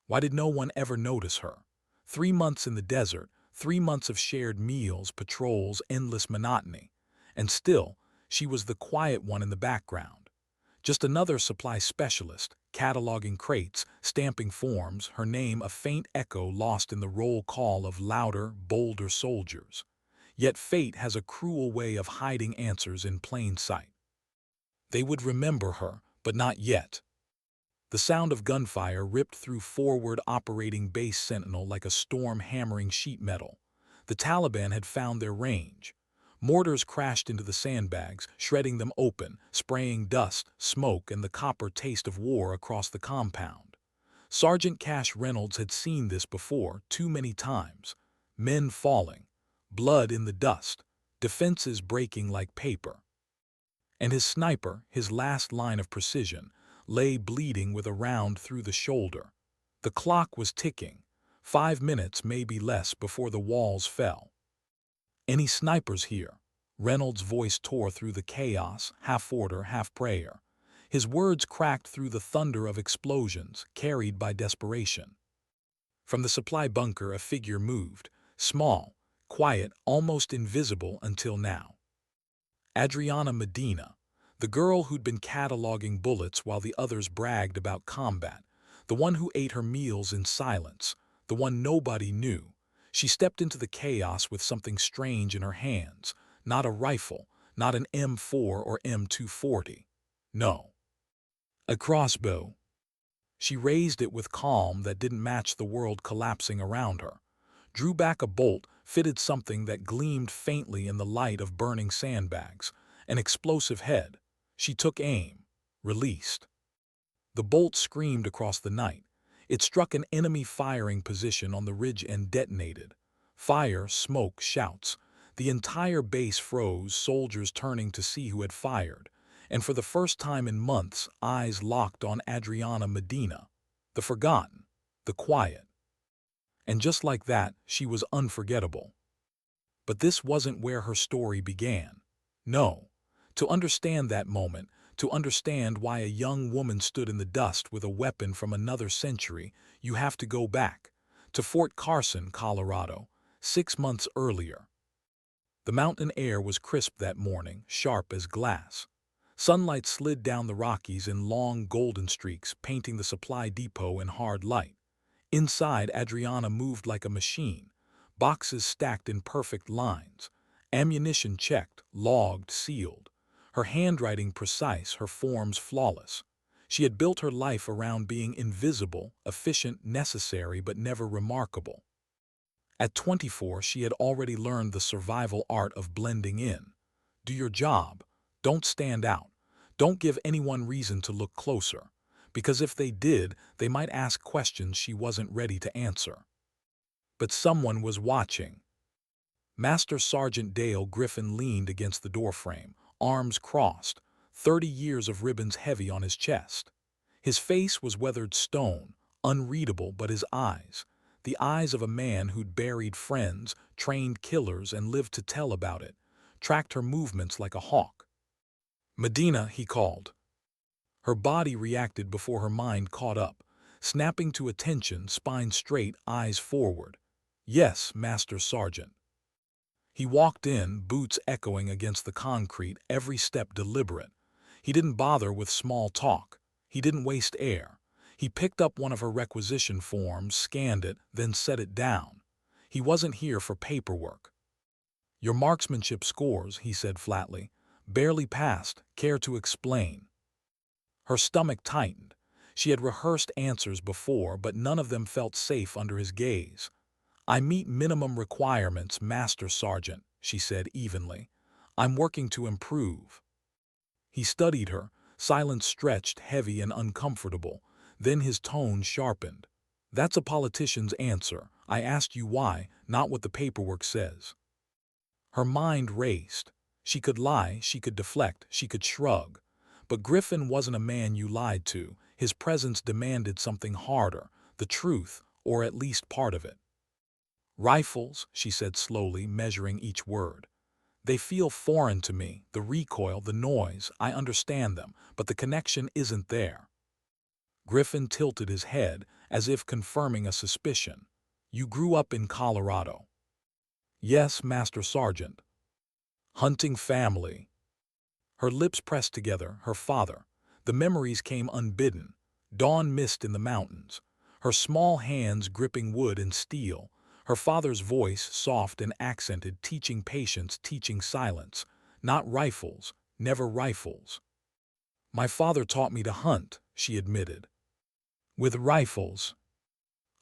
Why did no one ever notice her? 3 months in the desert, 3 months of shared meals, patrols, endless monotony. And still, she was the quiet one in the background. Just another supply specialist, cataloging crates, stamping forms, her name a faint echo lost in the roll call of louder, bolder soldiers. Yet fate has a cruel way of hiding answers in plain sight. They would remember her, but not yet. The sound of gunfire ripped through forward operating base Sentinel like a storm hammering sheet metal. The Taliban had found their range. Mortars crashed into the sandbags, shredding them open, spraying dust, smoke, and the copper taste of war across the compound. Sergeant Cash Reynolds had seen this before, too many times. Men falling, blood in the dust, defenses breaking like paper. And his sniper, his last line of precision, lay bleeding with a round through the shoulder. The clock was ticking. 5 minutes, maybe less, before the walls fell. "Any snipers here?" Reynolds' voice tore through the chaos, half order, half prayer. His words cracked through the thunder of explosions, carried by desperation. From the supply bunker a figure moved, small, quiet, almost invisible until now. Adriana Medina, the girl who'd been cataloging bullets while the others bragged about combat, the one who ate her meals in silence, the one nobody knew. She stepped into the chaos with something strange in her hands, not a rifle, not an M4 or M240. No. A crossbow. She raised it with calm that didn't match the world collapsing around her, drew back a bolt, fitted something that gleamed faintly in the light of burning sandbags, an explosive head. She took aim, released. The bolt screamed across the night. It struck an enemy firing position on the ridge and detonated. Fire, smoke, shouts. The entire base froze, soldiers turning to see who had fired. And for the first time in months, eyes locked on Adriana Medina. The forgotten, the quiet. And just like that, she was unforgettable. But this wasn't where her story began. No. To understand that moment, to understand why a young woman stood in the dust with a weapon from another century, you have to go back to Fort Carson, Colorado, 6 months earlier. The mountain air was crisp that morning, sharp as glass. Sunlight slid down the Rockies in long golden streaks, painting the supply depot in hard light. Inside, Adriana moved like a machine, boxes stacked in perfect lines, ammunition checked, logged, sealed. Her handwriting precise, her forms flawless. She had built her life around being invisible, efficient, necessary, but never remarkable. At 24, she had already learned the survival art of blending in. Do your job. Don't stand out. Don't give anyone reason to look closer, because if they did, they might ask questions she wasn't ready to answer. But someone was watching. Master Sergeant Dale Griffin leaned against the doorframe, arms crossed, 30 years of ribbons heavy on his chest. His face was weathered stone, unreadable, but his eyes, the eyes of a man who'd buried friends, trained killers, and lived to tell about it, tracked her movements like a hawk. "Medina," he called. Her body reacted before her mind caught up, snapping to attention, spine straight, eyes forward. "Yes, Master Sergeant." He walked in, boots echoing against the concrete, every step deliberate. He didn't bother with small talk. He didn't waste air. He picked up one of her requisition forms, scanned it, then set it down. He wasn't here for paperwork. "Your marksmanship scores," he said flatly. "Barely passed. Care to explain?" Her stomach tightened. She had rehearsed answers before, but none of them felt safe under his gaze. "I meet minimum requirements, Master Sergeant," she said evenly. "I'm working to improve." He studied her, silence stretched, heavy and uncomfortable. Then his tone sharpened. "That's a politician's answer. I asked you why, not what the paperwork says." Her mind raced. She could lie, she could deflect, she could shrug. But Griffin wasn't a man you lied to. His presence demanded something harder, the truth, or at least part of it. "Rifles," she said slowly, measuring each word. "They feel foreign to me, the recoil, the noise, I understand them, but the connection isn't there." Griffin tilted his head, as if confirming a suspicion. "You grew up in Colorado." "Yes, Master Sergeant." "Hunting family." Her lips pressed together, her father. The memories came unbidden. Dawn mist in the mountains. Her small hands gripping wood and steel. Her father's voice, soft and accented, teaching patience, teaching silence. Not rifles, never rifles. "My father taught me to hunt," she admitted. "With rifles."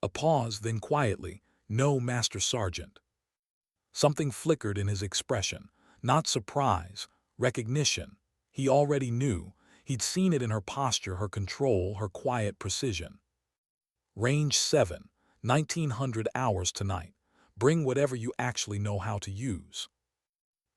A pause, then quietly, "No, Master Sergeant." Something flickered in his expression. Not surprise, recognition. He already knew. He'd seen it in her posture, her control, her quiet precision. "Range 7, 1900 hours tonight. Bring whatever you actually know how to use."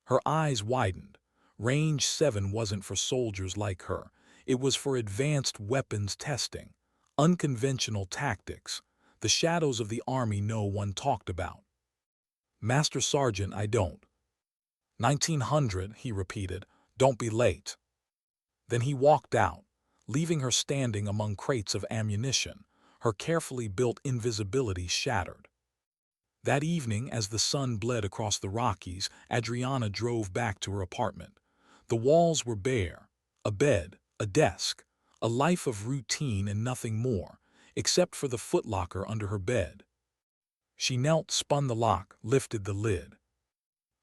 Her eyes widened. Range 7 wasn't for soldiers like her. It was for advanced weapons testing, unconventional tactics, the shadows of the army no one talked about. "Master Sergeant, I don't." 1900, he repeated. "Don't be late." Then he walked out, leaving her standing among crates of ammunition, her carefully built invisibility shattered. That evening, as the sun bled across the Rockies, Adriana drove back to her apartment. The walls were bare, a bed, a desk, a life of routine and nothing more, except for the footlocker under her bed. She knelt, spun the lock, lifted the lid.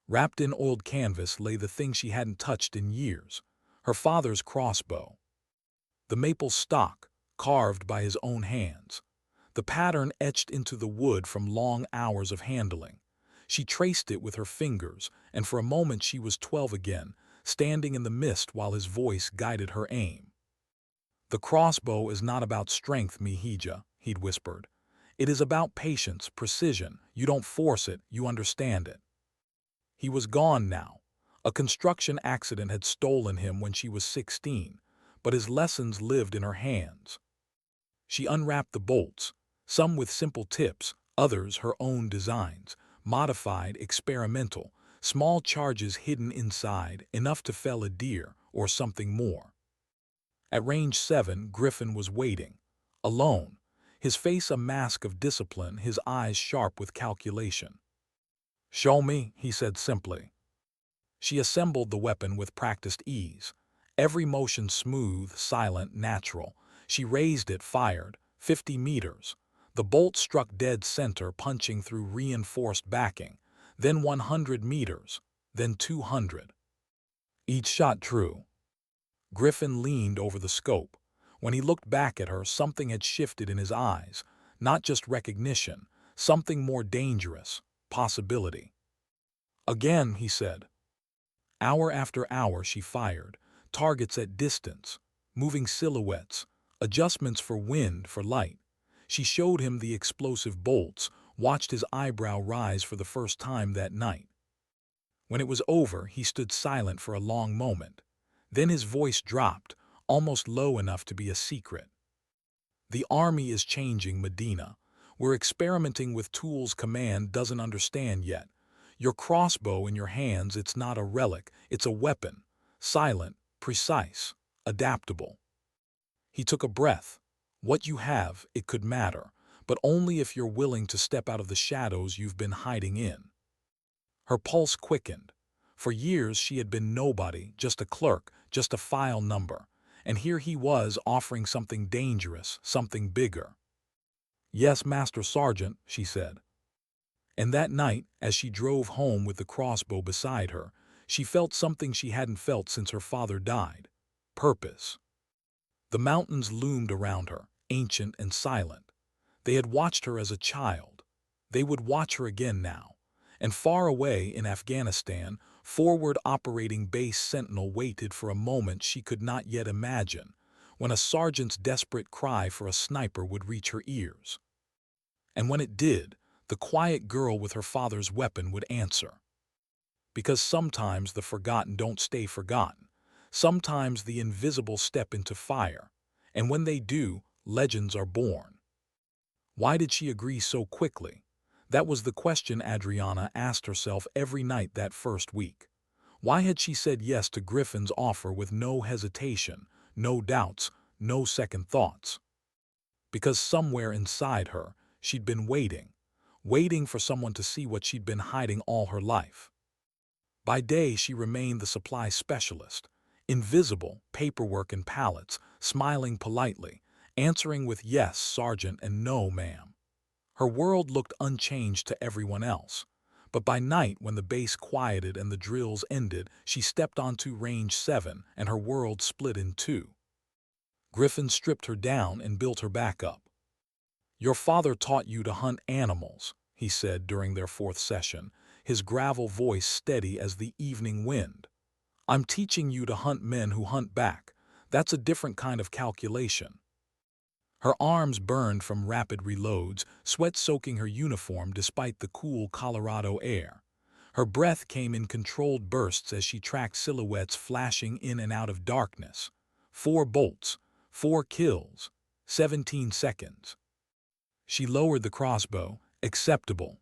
Wrapped in oiled canvas lay the thing she hadn't touched in years, her father's crossbow. The maple stock, carved by his own hands. The pattern etched into the wood from long hours of handling. She traced it with her fingers, and for a moment she was 12 again, standing in the mist while his voice guided her aim. "The crossbow is not about strength, Mihija," he'd whispered. "It is about patience, precision. You don't force it, you understand it." He was gone now. A construction accident had stolen him when she was 16, but his lessons lived in her hands. She unwrapped the bolts, some with simple tips, others her own designs, modified, experimental, small charges hidden inside, enough to fell a deer or something more. At range 7, Griffin was waiting, alone, his face a mask of discipline, his eyes sharp with calculation. "Show me," he said simply. She assembled the weapon with practiced ease, every motion smooth, silent, natural. She raised it, fired, 50 meters. The bolt struck dead center, punching through reinforced backing, then 100 meters, then 200. Each shot true. Griffin leaned over the scope. When he looked back at her, something had shifted in his eyes, not just recognition, something more dangerous, possibility. "Again," he said. Hour after hour she fired, targets at distance, moving silhouettes, adjustments for wind, for light. She showed him the explosive bolts, watched his eyebrow rise for the first time that night. When it was over, he stood silent for a long moment. Then his voice dropped, almost low enough to be a secret. "The army is changing, Medina. We're experimenting with tools command doesn't understand yet. Your crossbow in your hands, it's not a relic, it's a weapon. Silent, precise, adaptable." He took a breath. "What you have, it could matter, but only if you're willing to step out of the shadows you've been hiding in." Her pulse quickened. For years she had been nobody, just a clerk, just a file number. And here he was offering something dangerous, something bigger. "Yes, Master Sergeant," she said. And that night, as she drove home with the crossbow beside her, she felt something she hadn't felt since her father died. Purpose. The mountains loomed around her, ancient and silent. They had watched her as a child. They would watch her again now. And far away in Afghanistan, forward operating base Sentinel waited for a moment she could not yet imagine, when a sergeant's desperate cry for a sniper would reach her ears. And when it did, the quiet girl with her father's weapon would answer. Because sometimes the forgotten don't stay forgotten. Sometimes the invisible step into fire. And when they do, legends are born. Why did she agree so quickly? That was the question Adriana asked herself every night that first week. Why had she said yes to Griffin's offer with no hesitation, no doubts, no second thoughts? because somewhere inside her, she'd been waiting for someone to see what she'd been hiding all her life. By day, she remained the supply specialist, invisible, paperwork and pallets, smiling politely, answering with yes, sergeant, and no, ma'am. Her world looked unchanged to everyone else. But by night, when the base quieted and the drills ended, she stepped onto Range 7 and her world split in two. Griffin stripped her down and built her back up. "Your father taught you to hunt animals," he said during their fourth session, his gravel voice steady as the evening wind. "I'm teaching you to hunt men who hunt back. That's a different kind of calculation." Her arms burned from rapid reloads, sweat soaking her uniform despite the cool Colorado air. Her breath came in controlled bursts as she tracked silhouettes flashing in and out of darkness. 4 bolts, 4 kills, 17 seconds. She lowered the crossbow. "Acceptable."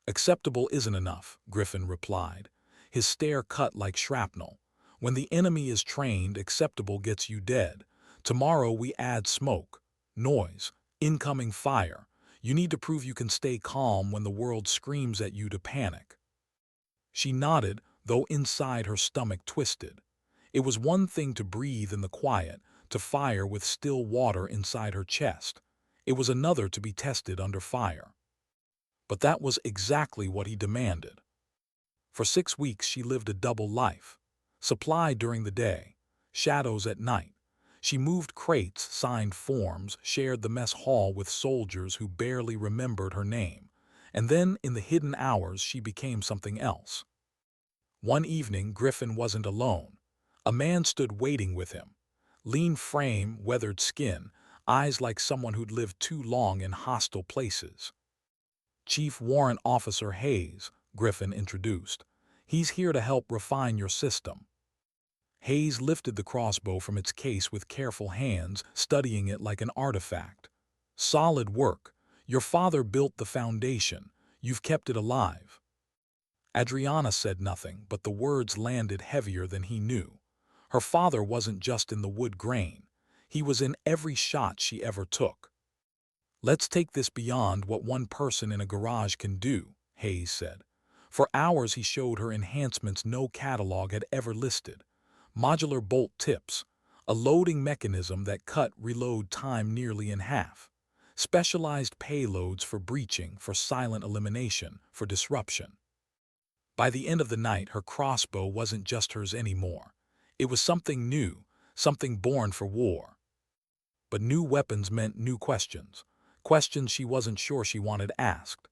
"Acceptable isn't enough," Griffin replied, his stare cut like shrapnel. "When the enemy is trained, acceptable gets you dead. Tomorrow we add smoke, noise, incoming fire. You need to prove you can stay calm when the world screams at you to panic." She nodded, though inside her stomach twisted. It was one thing to breathe in the quiet, to fire with still water inside her chest. It was another to be tested under fire. But that was exactly what he demanded. For 6 weeks she lived a double life. Supply during the day, shadows at night. She moved crates, signed forms, shared the mess hall with soldiers who barely remembered her name. And then, in the hidden hours, she became something else. One evening, Griffin wasn't alone. A man stood waiting with him. Lean frame, weathered skin, eyes like someone who'd lived too long in hostile places. "Chief Warrant Officer Hayes," Griffin introduced. "He's here to help refine your system." Hayes lifted the crossbow from its case with careful hands, studying it like an artifact. "Solid work. Your father built the foundation. You've kept it alive." Adriana said nothing, but the words landed heavier than he knew. Her father wasn't just in the wood grain. He was in every shot she ever took. "Let's take this beyond what one person in a garage can do," Hayes said. For hours he showed her enhancements no catalog had ever listed. Modular bolt tips, a loading mechanism that cut reload time nearly in half, specialized payloads for breaching, for silent elimination, for disruption. By the end of the night, her crossbow wasn't just hers anymore. It was something new, something born for war. But new weapons meant new questions, questions she wasn't sure she wanted asked.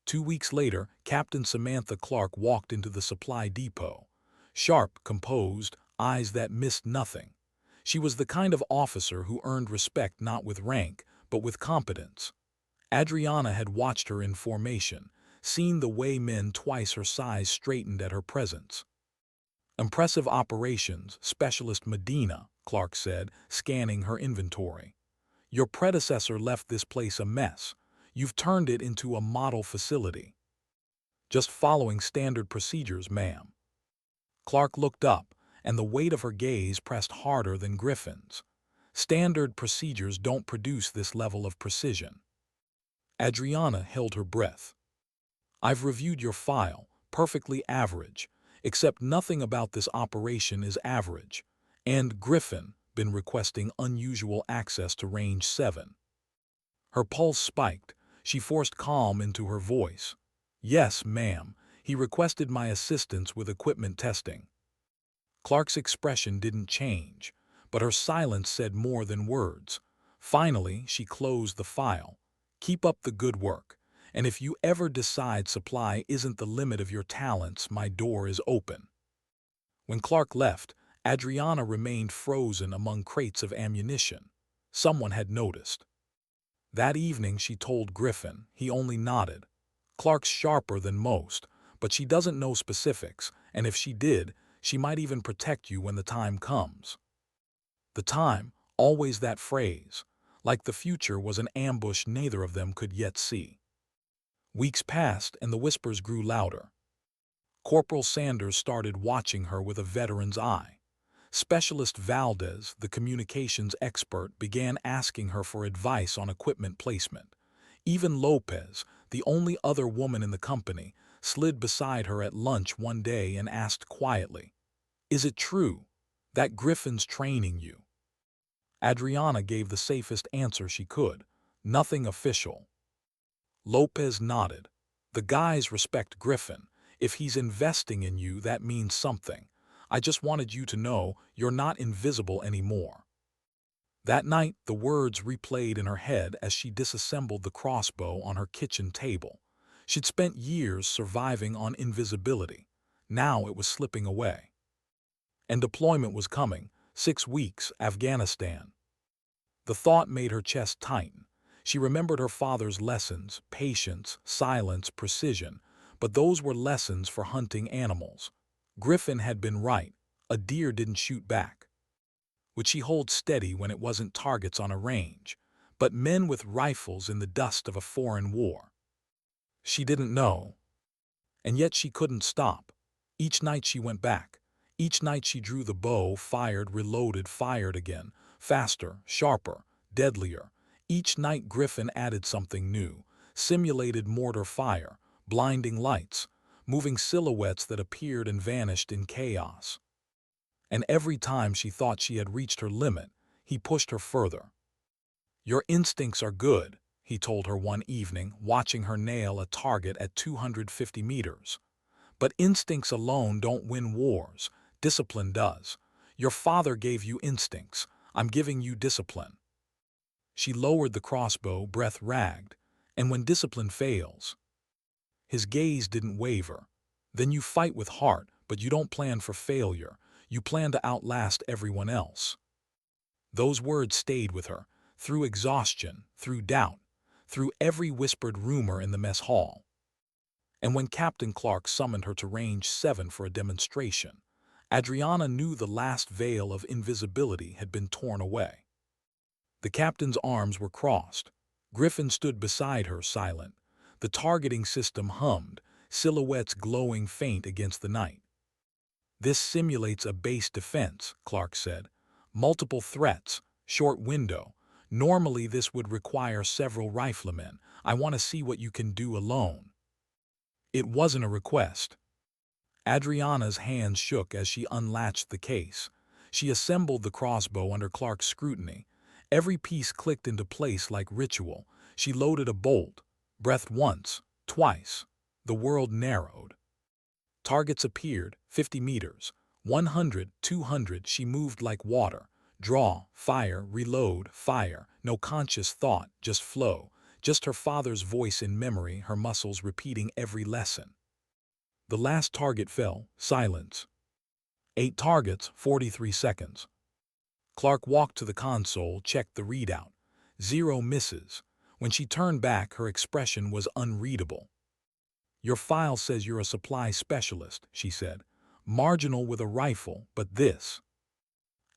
2 weeks later, Captain Samantha Clark walked into the supply depot. Sharp, composed, eyes that missed nothing. She was the kind of officer who earned respect not with rank, but with competence. Adriana had watched her in formation, seen the way men twice her size straightened at her presence. "Impressive operations, Specialist Medina," Clark said, scanning her inventory. "Your predecessor left this place a mess. You've turned it into a model facility." "Just following standard procedures, ma'am." Clark looked up, and the weight of her gaze pressed harder than Griffin's. "Standard procedures don't produce this level of precision." Adriana held her breath. "I've reviewed your file, perfectly average, except nothing about this operation is average. And Griffin been requesting unusual access to Range 7. Her pulse spiked. She forced calm into her voice. "Yes, ma'am. He requested my assistance with equipment testing." Clark's expression didn't change, but her silence said more than words. Finally, she closed the file. "Keep up the good work. And if you ever decide supply isn't the limit of your talents, my door is open." When Clark left, Adriana remained frozen among crates of ammunition. Someone had noticed. That evening she told Griffin. He only nodded. "Clark's sharper than most, but she doesn't know specifics, and if she did, she might even protect you when the time comes." The time, always that phrase, like the future was an ambush neither of them could yet see. Weeks passed and the whispers grew louder. Corporal Sanders started watching her with a veteran's eye. Specialist Valdez, the communications expert, began asking her for advice on equipment placement. Even Lopez, the only other woman in the company, slid beside her at lunch one day and asked quietly, "Is it true that Griffin's training you?" Adriana gave the safest answer she could, "Nothing official." Lopez nodded. "The guys respect Griffin. If he's investing in you, that means something. I just wanted you to know you're not invisible anymore." That night, the words replayed in her head as she disassembled the crossbow on her kitchen table. She'd spent years surviving on invisibility. Now it was slipping away. And deployment was coming. 6 weeks, Afghanistan. The thought made her chest tighten. She remembered her father's lessons: patience, silence, precision. But those were lessons for hunting animals. Griffin had been right. A deer didn't shoot back. Would she hold steady when it wasn't targets on a range, but men with rifles in the dust of a foreign war? She didn't know. And yet she couldn't stop. Each night she went back. Each night she drew the bow, fired, reloaded, fired again. Faster, sharper, deadlier. Each night Griffin added something new. Simulated mortar fire, blinding lights, moving silhouettes that appeared and vanished in chaos. And every time she thought she had reached her limit, he pushed her further. "Your instincts are good," he told her one evening, watching her nail a target at 250 meters. "But instincts alone don't win wars. Discipline does. Your father gave you instincts. I'm giving you discipline." She lowered the crossbow, breath ragged. "And when discipline fails?" His gaze didn't waver. "Then you fight with heart, but you don't plan for failure. You plan to outlast everyone else." Those words stayed with her, through exhaustion, through doubt, through every whispered rumor in the mess hall. And when Captain Clark summoned her to Range 7 for a demonstration, Adriana knew the last veil of invisibility had been torn away. The captain's arms were crossed. Griffin stood beside her, silent. The targeting system hummed, silhouettes glowing faint against the night. "This simulates a base defense," Clark said. "Multiple threats, short window. Normally this would require several riflemen. I want to see what you can do alone." It wasn't a request. Adriana's hands shook as she unlatched the case. She assembled the crossbow under Clark's scrutiny. Every piece clicked into place like ritual. She loaded a bolt, breathed once, twice. The world narrowed. Targets appeared, 50 meters, 100, 200. She moved like water. Draw, fire, reload, fire. No conscious thought, just flow. Just her father's voice in memory, her muscles repeating every lesson. The last target fell, silence. 8 targets, 43 seconds. Clark walked to the console, checked the readout. 0 misses. When she turned back, her expression was unreadable. "Your file says you're a supply specialist," she said. "Marginal with a rifle, but this."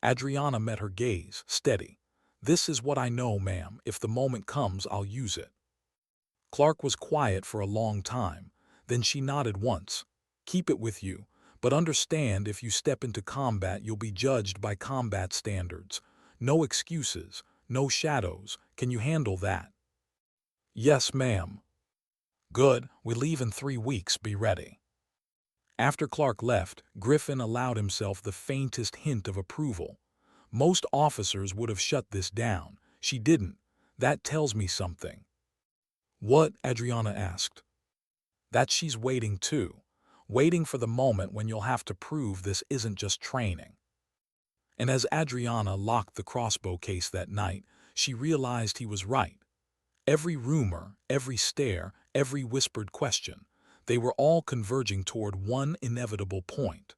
Adriana met her gaze, steady. "This is what I know, ma'am. If the moment comes, I'll use it." Clark was quiet for a long time. Then she nodded once. "Keep it with you, but understand if you step into combat, you'll be judged by combat standards. No excuses, no shadows. Can you handle that?" "Yes, ma'am." "Good. We leave in 3 weeks. Be ready." After Clark left, Griffin allowed himself the faintest hint of approval. Most officers would have shut this down. She didn't. "That tells me something." "What?" Adriana asked. "That she's waiting too. Waiting for the moment when you'll have to prove this isn't just training." And as Adriana locked the crossbow case that night, she realized he was right. Every rumor, every stare, every whispered question, they were all converging toward one inevitable point.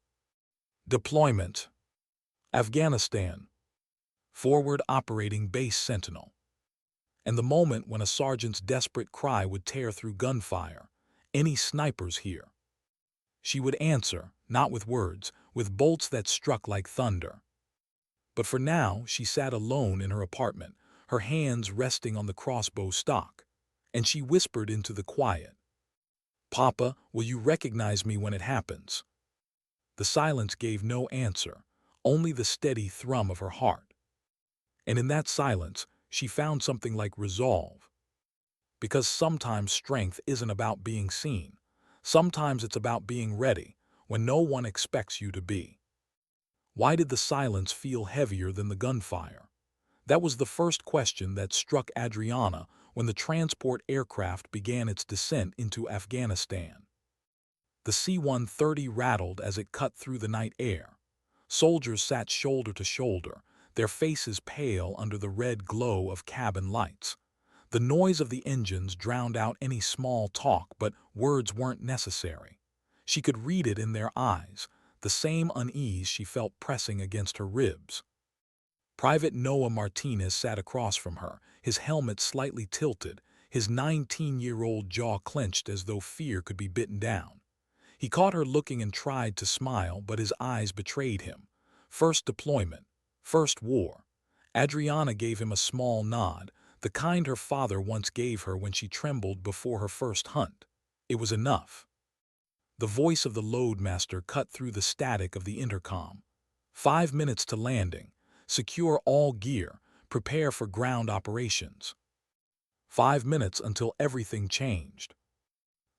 Deployment. Afghanistan. Forward Operating Base Sentinel. And the moment when a sergeant's desperate cry would tear through gunfire, "Any snipers here?" She would answer, not with words, with bolts that struck like thunder. But for now, she sat alone in her apartment, her hands resting on the crossbow stock, and she whispered into the quiet, "Papa, will you recognize me when it happens?" The silence gave no answer, only the steady thrum of her heart. And in that silence, she found something like resolve. Because sometimes strength isn't about being seen. Sometimes it's about being ready when no one expects you to be. Why did the silence feel heavier than the gunfire? That was the first question that struck Adriana when the transport aircraft began its descent into Afghanistan. The C-130 rattled as it cut through the night air. Soldiers sat shoulder to shoulder, their faces pale under the red glow of cabin lights. The noise of the engines drowned out any small talk, but words weren't necessary. She could read it in their eyes, the same unease she felt pressing against her ribs. Private Noah Martinez sat across from her, his helmet slightly tilted, his 19-year-old jaw clenched as though fear could be bitten down. He caught her looking and tried to smile, but his eyes betrayed him. First deployment, first war. Adriana gave him a small nod, the kind her father once gave her when she trembled before her first hunt. It was enough. The voice of the loadmaster cut through the static of the intercom. 5 minutes to landing. Secure all gear. Prepare for ground operations. 5 minutes until everything changed.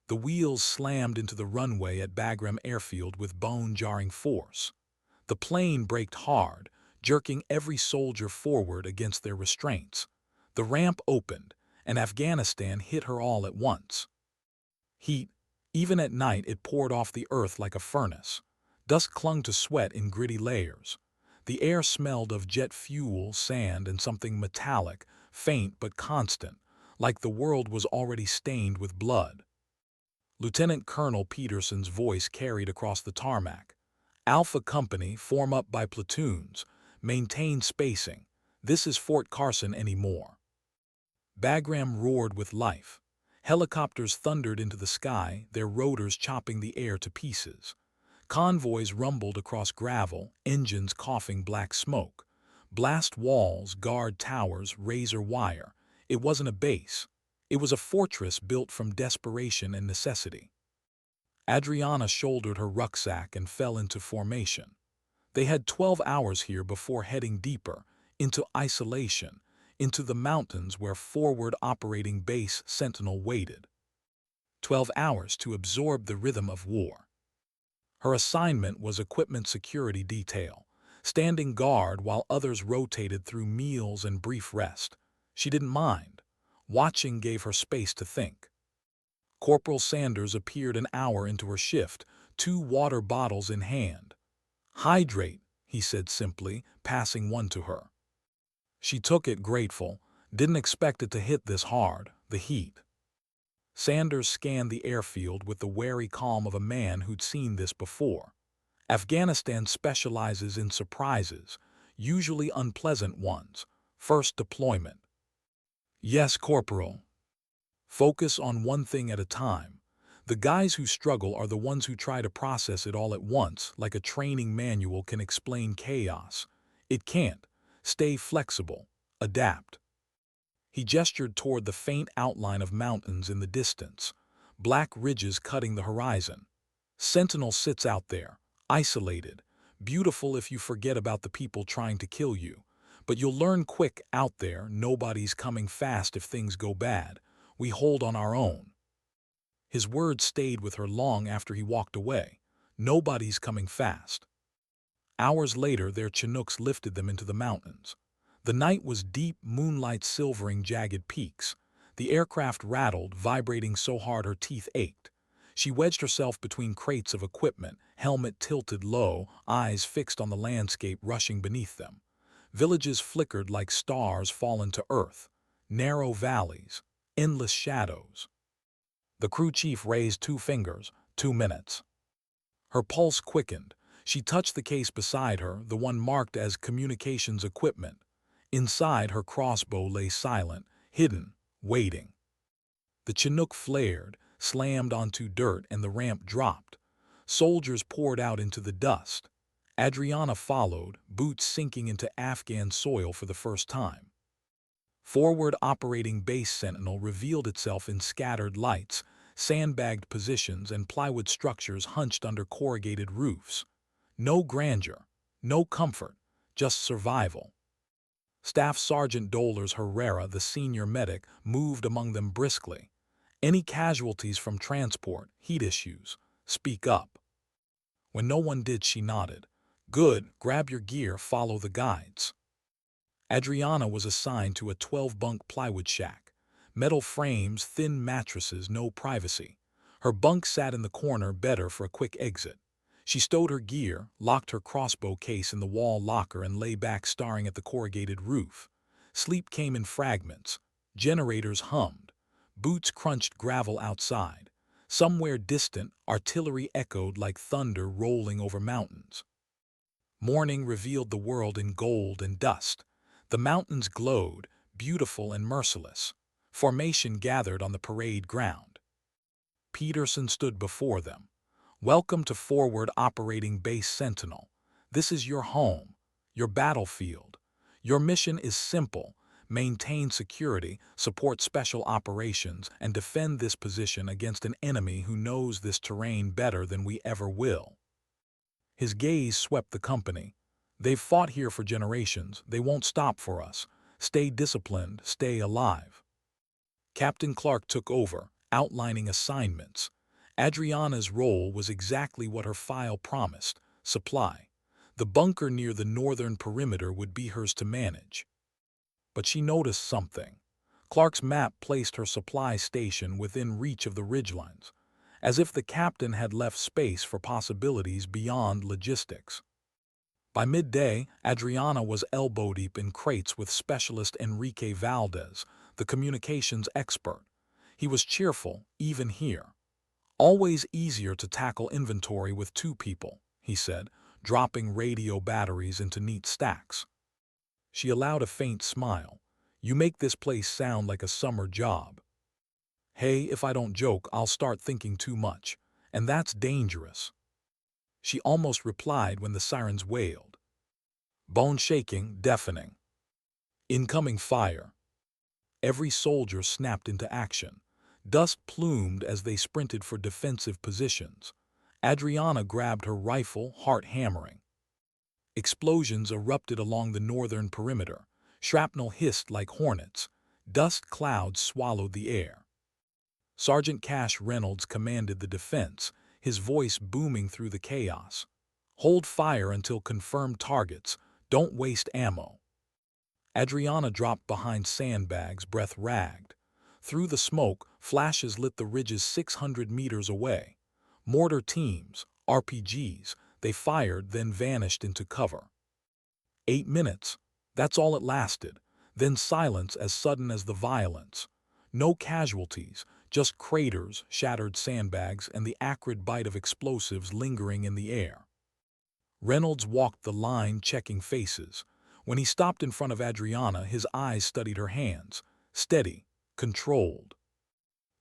The wheels slammed into the runway at Bagram Airfield with bone-jarring force. The plane braked hard, jerking every soldier forward against their restraints. The ramp opened, and Afghanistan hit her all at once. Heat, even at night it poured off the earth like a furnace. Dust clung to sweat in gritty layers. The air smelled of jet fuel, sand, and something metallic, faint but constant, like the world was already stained with blood. Lieutenant Colonel Peterson's voice carried across the tarmac. Alpha Company, form up by platoons. Maintain spacing. This is Fort Carson anymore. Bagram roared with life. Helicopters thundered into the sky, their rotors chopping the air to pieces. Convoys rumbled across gravel, engines coughing black smoke. Blast walls, guard towers, razor wire. It wasn't a base. It was a fortress built from desperation and necessity. Adriana shouldered her rucksack and fell into formation. They had 12 hours here before heading deeper, into isolation, into the mountains where forward operating base Sentinel waited. 12 hours to absorb the rhythm of war. Her assignment was equipment security detail, standing guard while others rotated through meals and brief rest. She didn't mind. Watching gave her space to think. Corporal Sanders appeared an hour into her shift, 2 water bottles in hand. "Hydrate," he said simply, passing one to her. She took it grateful, didn't expect it to hit this hard, the heat. Sanders scanned the airfield with the wary calm of a man who'd seen this before. Afghanistan specializes in surprises, usually unpleasant ones. First deployment. "Yes, Corporal. Focus on one thing at a time. The guys who struggle are the ones who try to process it all at once, like a training manual can explain chaos. It can't. Stay flexible. Adapt." He gestured toward the faint outline of mountains in the distance, black ridges cutting the horizon. "Sentinel sits out there, isolated, beautiful if you forget about the people trying to kill you. But you'll learn quick out there, nobody's coming fast if things go bad. We hold on our own." His words stayed with her long after he walked away. Nobody's coming fast. Hours later, their Chinooks lifted them into the mountains. The night was deep, moonlight silvering jagged peaks. The aircraft rattled, vibrating so hard her teeth ached. She wedged herself between crates of equipment, helmet tilted low, eyes fixed on the landscape rushing beneath them. Villages flickered like stars fallen to earth. Narrow valleys, endless shadows. The crew chief raised 2 fingers, 2 minutes. Her pulse quickened. She touched the case beside her, the one marked as communications equipment. Inside, her crossbow lay silent, hidden, waiting. The Chinook flared, slammed onto dirt, and the ramp dropped. Soldiers poured out into the dust. Adriana followed, boots sinking into Afghan soil for the first time. Forward operating base Sentinel revealed itself in scattered lights, sandbagged positions, and plywood structures hunched under corrugated roofs. No grandeur, No comfort, just survival. Staff Sergeant Dolores Herrera, the senior medic, moved among them briskly. Any casualties from transport, heat issues, speak up. When no one did, she nodded. Good, grab your gear, follow the guides. Adriana was assigned to a 12-bunk plywood shack. Metal frames, thin mattresses, no privacy. Her bunk sat in the corner, better for a quick exit. She stowed her gear, locked her crossbow case in the wall locker, and lay back staring at the corrugated roof. Sleep came in fragments. Generators hummed. Boots crunched gravel outside. Somewhere distant, artillery echoed like thunder rolling over mountains. Morning revealed the world in gold and dust. The mountains glowed, beautiful and merciless. Formation gathered on the parade ground. Peterson stood before them. Welcome to Forward Operating Base Sentinel. This is your home, your battlefield. Your mission is simple: maintain security, support special operations, and defend this position against an enemy who knows this terrain better than we ever will. His gaze swept the company. They've fought here for generations. They won't stop for us. Stay disciplined, stay alive. Captain Clark took over, outlining assignments. Adriana's role was exactly what her file promised: supply. The bunker near the northern perimeter would be hers to manage. But she noticed something. Clark's map placed her supply station within reach of the ridgelines, as if the captain had left space for possibilities beyond logistics. By midday, Adriana was elbow-deep in crates with specialist Enrique Valdez, the communications expert. He was cheerful, even here. Always easier to tackle inventory with two people, he said, dropping radio batteries into neat stacks. She allowed a faint smile. You make this place sound like a summer job. Hey, if I don't joke, I'll start thinking too much. And that's dangerous. She almost replied when the sirens wailed. Bone shaking, deafening. Incoming fire. Every soldier snapped into action. Dust plumed as they sprinted for defensive positions. Adriana grabbed her rifle, heart hammering. Explosions erupted along the northern perimeter. Shrapnel hissed like hornets. Dust clouds swallowed the air. Sergeant Cash Reynolds commanded the defense, his voice booming through the chaos. Hold fire until confirmed targets. Don't waste ammo. Adriana dropped behind sandbags, breath ragged. Through the smoke, flashes lit the ridges 600 meters away. Mortar teams, RPGs, they fired, then vanished into cover. 8 minutes. That's all it lasted. Then silence as sudden as the violence. No casualties, just craters, shattered sandbags, and the acrid bite of explosives lingering in the air. Reynolds walked the line, checking faces. When he stopped in front of Adriana, his eyes studied her hands. Steady, controlled.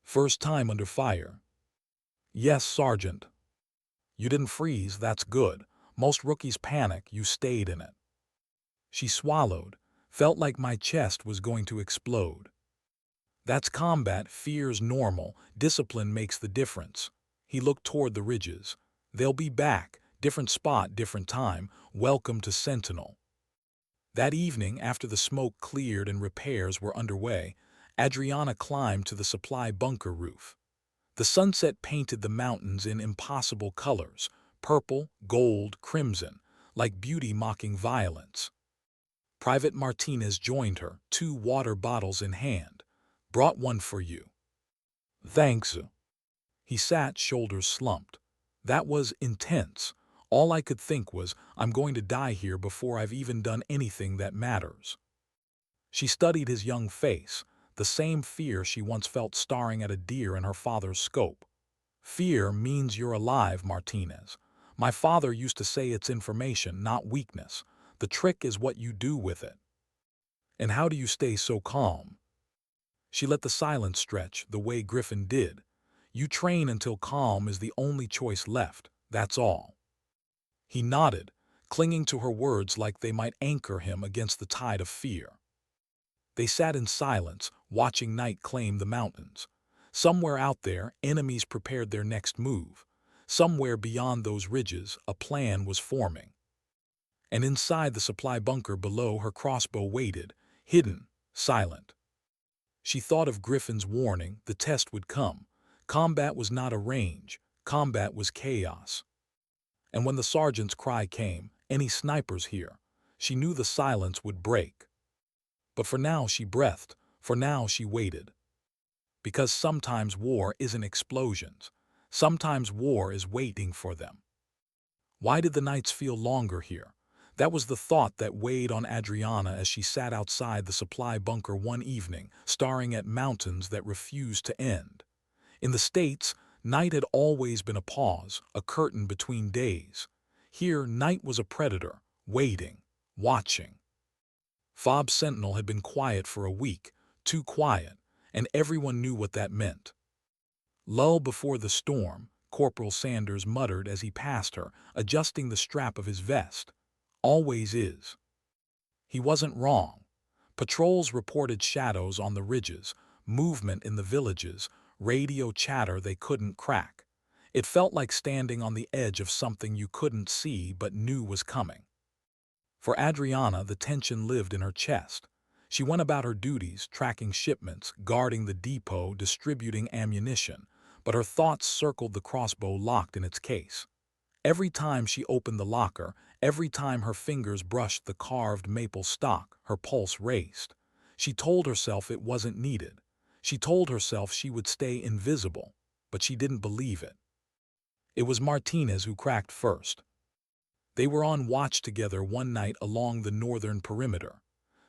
First time under fire. Yes, Sergeant. You didn't freeze, that's good. Most rookies panic, you stayed in it. She swallowed, felt like my chest was going to explode. That's combat, fear's normal, discipline makes the difference. He looked toward the ridges. They'll be back, different spot, different time, welcome to Sentinel. That evening, after the smoke cleared and repairs were underway, Adriana climbed to the supply bunker roof. The sunset painted the mountains in impossible colors, purple, gold, crimson, like beauty mocking violence. Private Martinez joined her, 2 water bottles in hand. Brought one for you. Thanks. He sat, shoulders slumped. That was intense. All I could think was, I'm going to die here before I've even done anything that matters. She studied his young face, the same fear she once felt staring at a deer in her father's scope. Fear means you're alive, Martinez. My father used to say it's information, not weakness. The trick is what you do with it. And how do you stay so calm? She let the silence stretch, the way Griffin did. You train until calm is the only choice left, that's all. He nodded, clinging to her words like they might anchor him against the tide of fear. They sat in silence, watching night claim the mountains. Somewhere out there, enemies prepared their next move. Somewhere beyond those ridges, a plan was forming. And inside the supply bunker below, her crossbow waited, hidden, silent. She thought of Griffin's warning. The test would come. Combat was not a range. Combat was chaos. And when the sergeant's cry came, "Any snipers here?" she knew the silence would break. But for now she breathed. For now she waited. Because sometimes war isn't explosions. Sometimes war is waiting for them. Why did the nights feel longer here? That was the thought that weighed on Adriana as she sat outside the supply bunker one evening, staring at mountains that refused to end. In the States, night had always been a pause, a curtain between days. Here, night was a predator, waiting, watching. Fob's sentinel had been quiet for a week, too quiet, and everyone knew what that meant. Lull before the storm, Corporal Sanders muttered as he passed her, adjusting the strap of his vest. Always is. He wasn't wrong. Patrols reported shadows on the ridges, movement in the villages, radio chatter they couldn't crack. It felt like standing on the edge of something you couldn't see but knew was coming. For Adriana, the tension lived in her chest. She went about her duties, tracking shipments, guarding the depot, distributing ammunition, but her thoughts circled the crossbow locked in its case. Every time she opened the locker, every time her fingers brushed the carved maple stock, her pulse raced. She told herself it wasn't needed. She told herself she would stay invisible, but she didn't believe it. It was Martinez who cracked first. They were on watch together one night along the northern perimeter.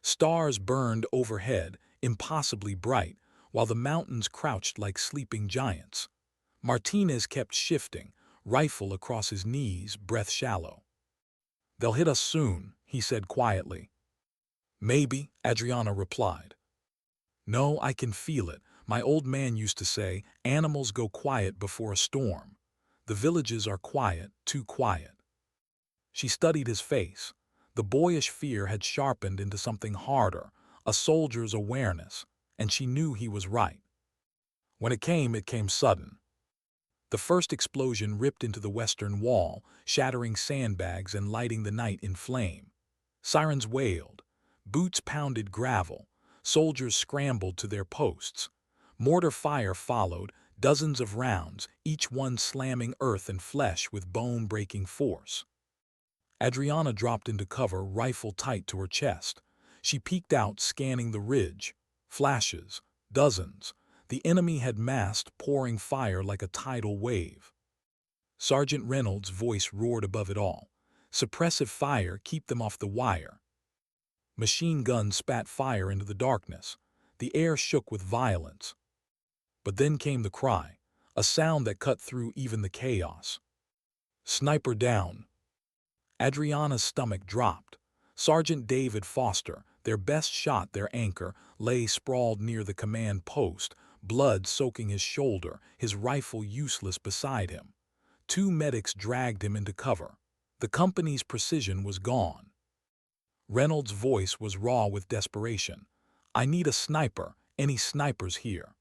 Stars burned overhead, impossibly bright, while the mountains crouched like sleeping giants. Martinez kept shifting, rifle across his knees, breath shallow. "They'll hit us soon," he said quietly. "Maybe," Adriana replied. "No, I can feel it. My old man used to say, animals go quiet before a storm. The villages are quiet, too quiet." She studied his face. The boyish fear had sharpened into something harder, a soldier's awareness, and she knew he was right. When it came sudden. The first explosion ripped into the western wall, shattering sandbags and lighting the night in flame. Sirens wailed. Boots pounded gravel. Soldiers scrambled to their posts. Mortar fire followed, dozens of rounds, each one slamming earth and flesh with bone-breaking force. Adriana dropped into cover, rifle tight to her chest. She peeked out, scanning the ridge. Flashes. Dozens. The enemy had massed, pouring fire like a tidal wave. Sergeant Reynolds' voice roared above it all. "Suppressive fire, keep them off the wire." Machine guns spat fire into the darkness. The air shook with violence. But then came the cry, a sound that cut through even the chaos. "Sniper down." Adriana's stomach dropped. Sergeant David Foster, their best shot, their anchor, lay sprawled near the command post, blood soaking his shoulder, his rifle useless beside him. Two medics dragged him into cover. The company's precision was gone. Reynolds' voice was raw with desperation. "I need a sniper. Any snipers here?"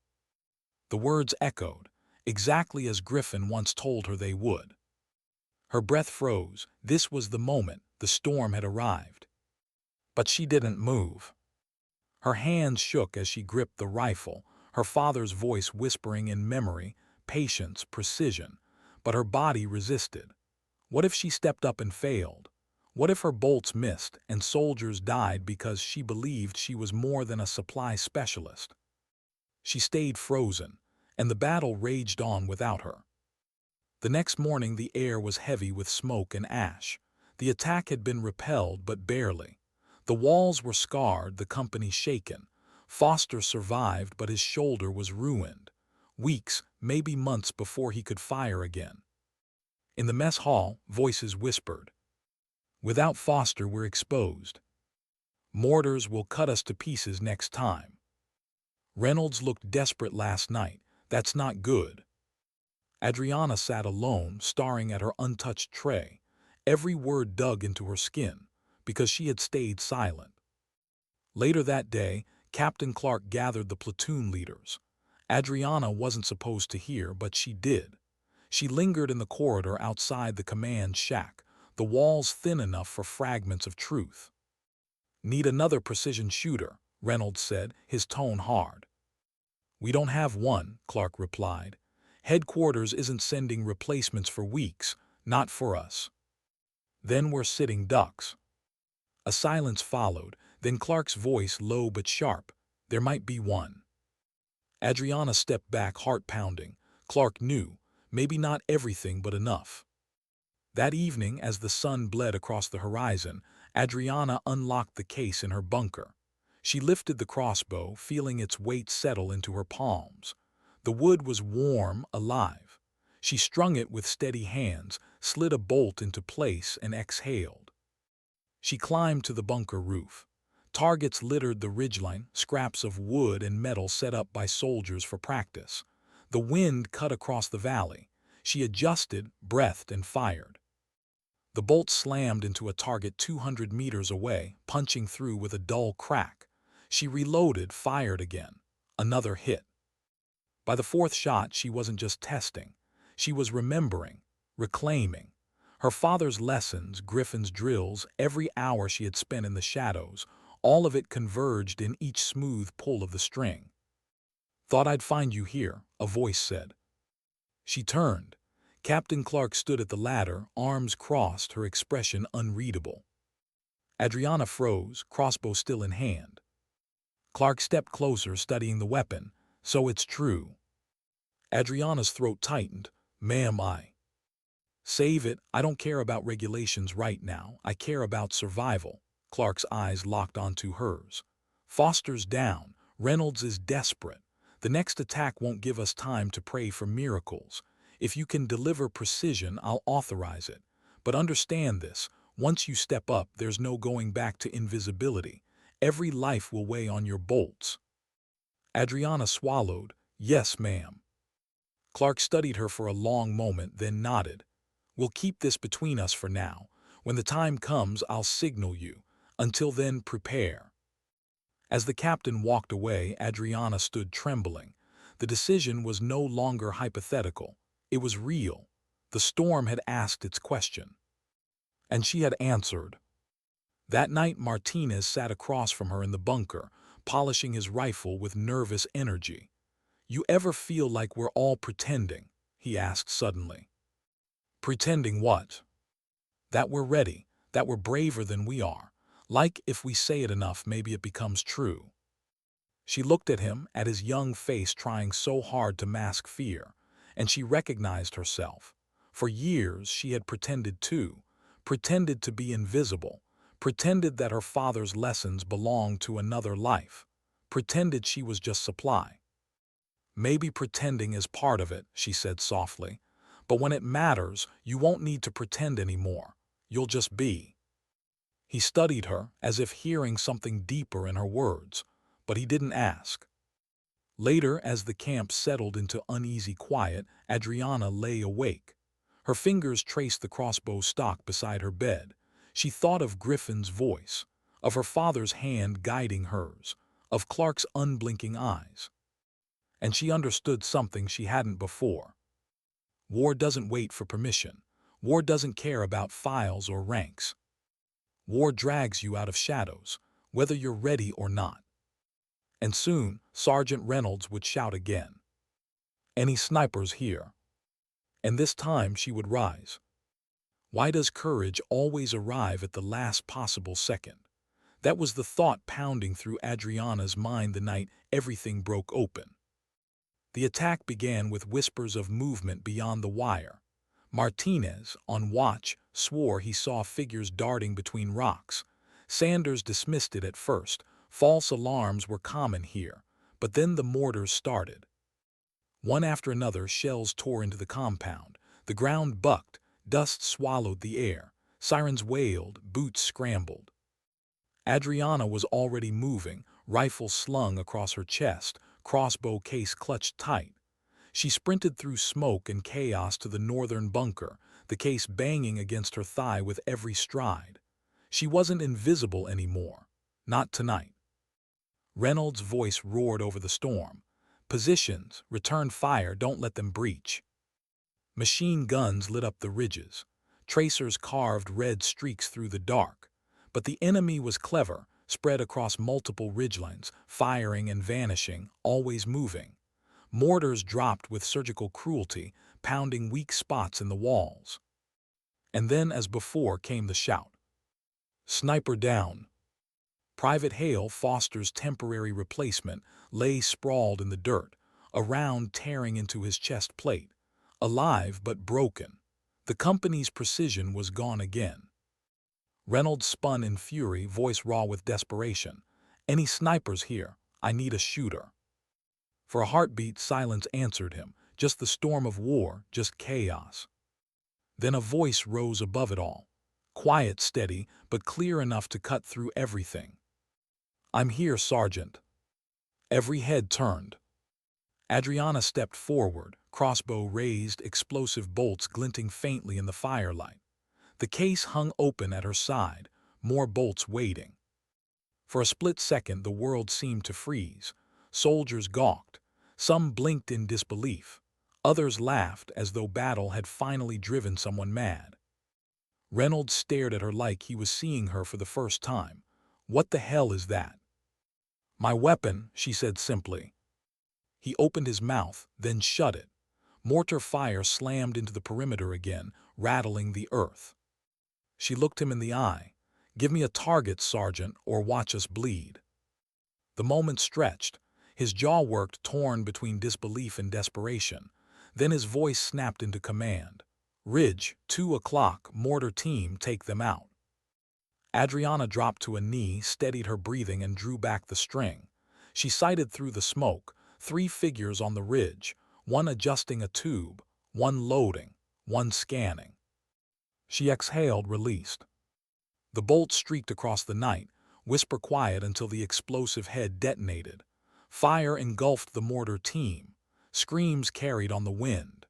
The words echoed, exactly as Griffin once told her they would. Her breath froze. This was the moment. The storm had arrived. But she didn't move. Her hands shook as she gripped the rifle, her father's voice whispering in memory, patience, precision. But her body resisted. What if she stepped up and failed? What if her bolts missed and soldiers died because she believed she was more than a supply specialist? She stayed frozen, and the battle raged on without her. The next morning the air was heavy with smoke and ash. The attack had been repelled, but barely. The walls were scarred, the company shaken. Foster survived, but his shoulder was ruined. Weeks, maybe months before he could fire again. In the mess hall, voices whispered. "Without Foster, we're exposed. Mortars will cut us to pieces next time." Reynolds looked desperate last night. That's not good. Adriana sat alone, staring at her untouched tray. Every word dug into her skin, because she had stayed silent. Later that day, Captain Clark gathered the platoon leaders. Adriana wasn't supposed to hear, but she did. She lingered in the corridor outside the command shack, the walls thin enough for fragments of truth. "Need another precision shooter," Reynolds said, his tone hard. "We don't have one," Clark replied. "Headquarters isn't sending replacements for weeks, not for us." "Then we're sitting ducks." A silence followed, then Clark's voice low but sharp. "There might be one." Adriana stepped back, heart pounding. Clark knew, maybe not everything but enough. That evening, as the sun bled across the horizon, Adriana unlocked the case in her bunker. She lifted the crossbow, feeling its weight settle into her palms. The wood was warm, alive. She strung it with steady hands, slid a bolt into place, and exhaled. She climbed to the bunker roof. Targets littered the ridgeline, scraps of wood and metal set up by soldiers for practice. The wind cut across the valley. She adjusted, breathed, and fired. The bolt slammed into a target 200 meters away, punching through with a dull crack. She reloaded, fired again. Another hit. By the fourth shot, she wasn't just testing. She was remembering, reclaiming. Her father's lessons, Griffin's drills, every hour she had spent in the shadows, all of it converged in each smooth pull of the string. "Thought I'd find you here," a voice said. She turned. Captain Clark stood at the ladder, arms crossed, her expression unreadable. Adriana froze, crossbow still in hand. Clark stepped closer, studying the weapon. "So it's true." Adriana's throat tightened. "Ma'am, Save it. I don't care about regulations right now. I care about survival." Clark's eyes locked onto hers. "Foster's down. Reynolds is desperate. The next attack won't give us time to pray for miracles. If you can deliver precision, I'll authorize it. But understand this, once you step up, there's no going back to invisibility. Every life will weigh on your bolts." Adriana swallowed. "Yes, ma'am." Clark studied her for a long moment, then nodded. "We'll keep this between us for now. When the time comes, I'll signal you. Until then, prepare." As the captain walked away, Adriana stood trembling. The decision was no longer hypothetical. It was real. The storm had asked its question. And she had answered. That night, Martinez sat across from her in the bunker, polishing his rifle with nervous energy. "You ever feel like we're all pretending?" he asked suddenly. "Pretending what?" "That we're ready, that we're braver than we are. Like if we say it enough, maybe it becomes true." She looked at him, at his young face trying so hard to mask fear, and she recognized herself. For years she had pretended too, pretended to be invisible, pretended that her father's lessons belonged to another life, pretended she was just supply. "Maybe pretending is part of it," she said softly. "But when it matters, you won't need to pretend anymore. You'll just be." He studied her, as if hearing something deeper in her words, but he didn't ask. Later, as the camp settled into uneasy quiet, Adriana lay awake. Her fingers traced the crossbow stock beside her bed. She thought of Griffin's voice, of her father's hand guiding hers, of Clark's unblinking eyes. And she understood something she hadn't before. War doesn't wait for permission. War doesn't care about files or ranks. War drags you out of shadows, whether you're ready or not. And soon, Sergeant Reynolds would shout again. "Any snipers here?" And this time she would rise. Why does courage always arrive at the last possible second? That was the thought pounding through Adriana's mind the night everything broke open. The attack began with whispers of movement beyond the wire. Martinez, on watch, swore he saw figures darting between rocks. Sanders dismissed it at first. False alarms were common here, but then the mortars started. One after another, shells tore into the compound. The ground bucked, dust swallowed the air. Sirens wailed, boots scrambled. Adriana was already moving, rifle slung across her chest, crossbow case clutched tight. She sprinted through smoke and chaos to the northern bunker, the case banging against her thigh with every stride. She wasn't invisible anymore. Not tonight. Reynolds' voice roared over the storm. "Positions, return fire, don't let them breach." Machine guns lit up the ridges. Tracers carved red streaks through the dark. But the enemy was clever, spread across multiple ridgelines, firing and vanishing, always moving. Mortars dropped with surgical cruelty, pounding weak spots in the walls. And then, as before, came the shout. Sniper down. Private Hale, Foster's temporary replacement, lay sprawled in the dirt, a round tearing into his chest plate. Alive but broken. The company's precision was gone again. Reynolds spun in fury, voice raw with desperation. Any snipers here? I need a shooter. For a heartbeat, silence answered him. Just the storm of war, just chaos. Then a voice rose above it all. Quiet, steady, but clear enough to cut through everything. I'm here, Sergeant. Every head turned. Adriana stepped forward, crossbow raised, explosive bolts glinting faintly in the firelight. The case hung open at her side, more bolts waiting. For a split second, the world seemed to freeze. Soldiers gawked. Some blinked in disbelief. Others laughed as though battle had finally driven someone mad. Reynolds stared at her like he was seeing her for the first time. What the hell is that? My weapon, she said simply. He opened his mouth, then shut it. Mortar fire slammed into the perimeter again, rattling the earth. She looked him in the eye. Give me a target, Sergeant, or watch us bleed. The moment stretched. His jaw worked, torn between disbelief and desperation. Then his voice snapped into command. Ridge, 2 o'clock, mortar team, take them out. Adriana dropped to a knee, steadied her breathing, and drew back the string. She sighted through the smoke, 3 figures on the ridge, one adjusting a tube, one loading, one scanning. She exhaled, released. The bolt streaked across the night, whisper quiet until the explosive head detonated. Fire engulfed the mortar team. Screams carried on the wind.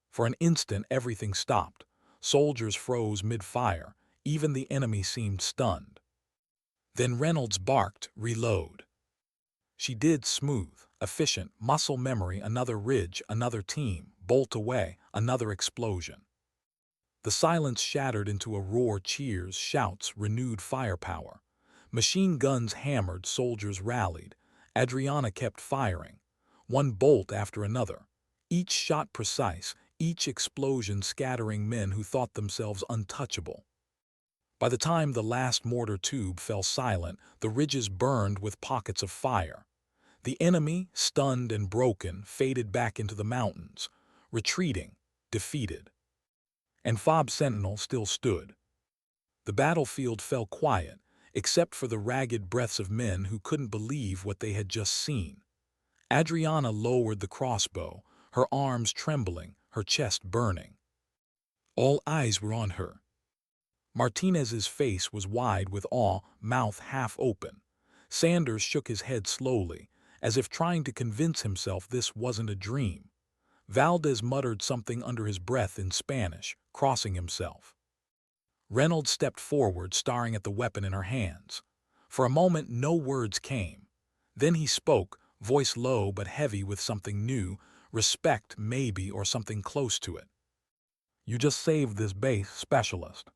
For an instant, everything stopped. Soldiers froze mid-fire. Even the enemy seemed stunned. Then Reynolds barked, reload. She did, smooth, efficient, muscle memory, another ridge, another team, bolt away, another explosion. The silence shattered into a roar, cheers, shouts, renewed firepower. Machine guns hammered, soldiers rallied. Adriana kept firing, one bolt after another, each shot precise, each explosion scattering men who thought themselves untouchable. By the time the last mortar tube fell silent, the ridges burned with pockets of fire. The enemy, stunned and broken, faded back into the mountains, retreating, defeated. And Fob Sentinel still stood. The battlefield fell quiet, except for the ragged breaths of men who couldn't believe what they had just seen. Adriana lowered the crossbow, her arms trembling, her chest burning. All eyes were on her. Martinez's face was wide with awe, mouth half open. Sanders shook his head slowly, as if trying to convince himself this wasn't a dream. Valdez muttered something under his breath in Spanish, crossing himself. Reynolds stepped forward, staring at the weapon in her hands. For a moment, no words came. Then he spoke, voice low but heavy with something new, respect maybe, or something close to it. You just saved this base, specialist.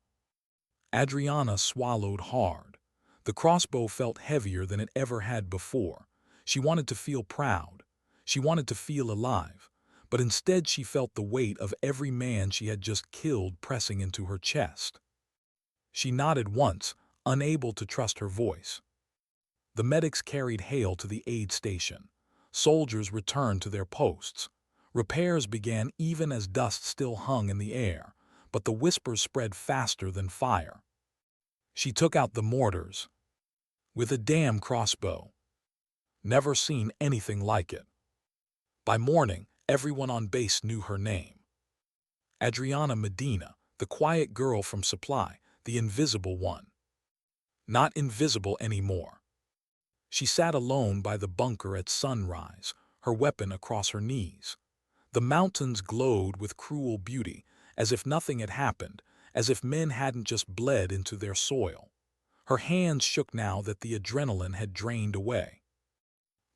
Adriana swallowed hard. The crossbow felt heavier than it ever had before. She wanted to feel proud. She wanted to feel alive. But instead she felt the weight of every man she had just killed pressing into her chest. She nodded once, unable to trust her voice. The medics carried Hale to the aid station. Soldiers returned to their posts. Repairs began even as dust still hung in the air, but the whispers spread faster than fire. She took out the mortars. With a damn crossbow. Never seen anything like it. By morning, everyone on base knew her name. Adriana Medina, the quiet girl from Supply, the invisible one. Not invisible anymore. She sat alone by the bunker at sunrise, her weapon across her knees. The mountains glowed with cruel beauty, as if nothing had happened, as if men hadn't just bled into their soil. Her hands shook now that the adrenaline had drained away.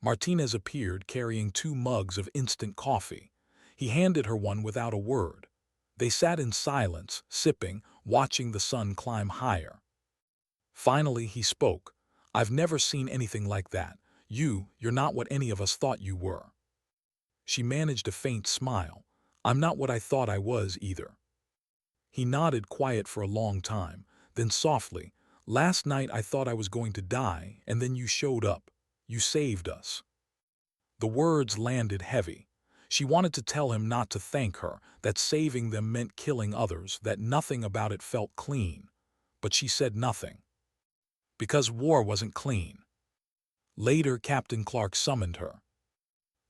Martinez appeared carrying 2 mugs of instant coffee. He handed her one without a word. They sat in silence, sipping, watching the sun climb higher. Finally, he spoke. "I've never seen anything like that. You're not what any of us thought you were." She managed a faint smile. "I'm not what I thought I was either." He nodded, quiet for a long time, then softly, "Last night I thought I was going to die, and then you showed up. You saved us." The words landed heavy. She wanted to tell him not to thank her, that saving them meant killing others, that nothing about it felt clean. But she said nothing. Because war wasn't clean. Later, Captain Clark summoned her.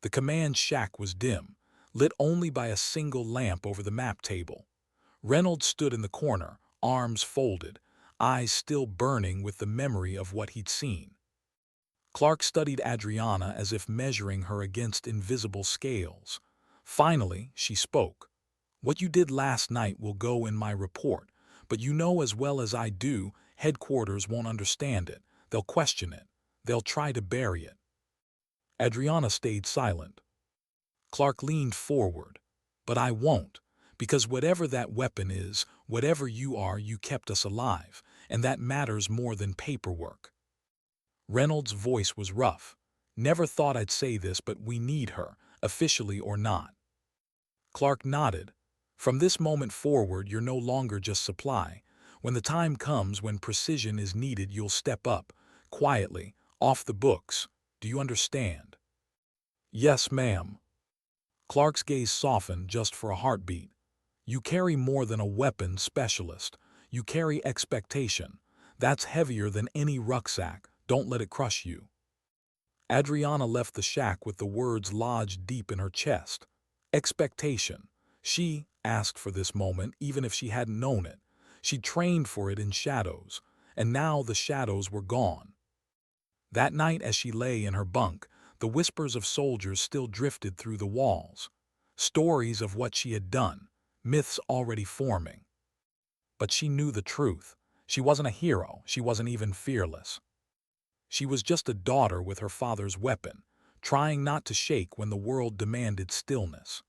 The command shack was dim, lit only by a single lamp over the map table. Reynolds stood in the corner, arms folded, eyes still burning with the memory of what he'd seen. Clark studied Adriana as if measuring her against invisible scales. Finally, she spoke. "What you did last night will go in my report, but you know as well as I do, headquarters won't understand it. They'll question it. They'll try to bury it." Adriana stayed silent. Clark leaned forward. "But I won't, because whatever that weapon is, whatever you are, you kept us alive, and that matters more than paperwork." Reynolds' voice was rough. "Never thought I'd say this, but we need her, officially or not." Clark nodded. "From this moment forward, you're no longer just supply. When the time comes when precision is needed, you'll step up, quietly, off the books. Do you understand?" "Yes, ma'am." Clark's gaze softened just for a heartbeat. "You carry more than a weapon specialist. You carry expectation. That's heavier than any rucksack. Don't let it crush you." Adriana left the shack with the words lodged deep in her chest. Expectation. She asked for this moment even if she hadn't known it. She trained for it in shadows, and now the shadows were gone. That night as she lay in her bunk, the whispers of soldiers still drifted through the walls. Stories of what she had done, myths already forming. But she knew the truth. She wasn't a hero, she wasn't even fearless. She was just a daughter with her father's weapon, trying not to shake when the world demanded stillness.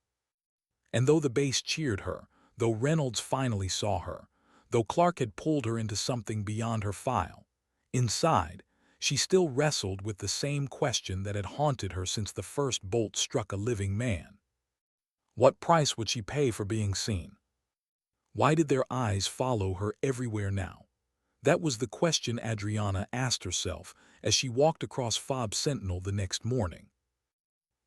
And though the base cheered her, though Reynolds finally saw her, though Clark had pulled her into something beyond her file, inside, she still wrestled with the same question that had haunted her since the first bolt struck a living man. What price would she pay for being seen? Why did their eyes follow her everywhere now? That was the question Adriana asked herself as she walked across Fob Sentinel the next morning.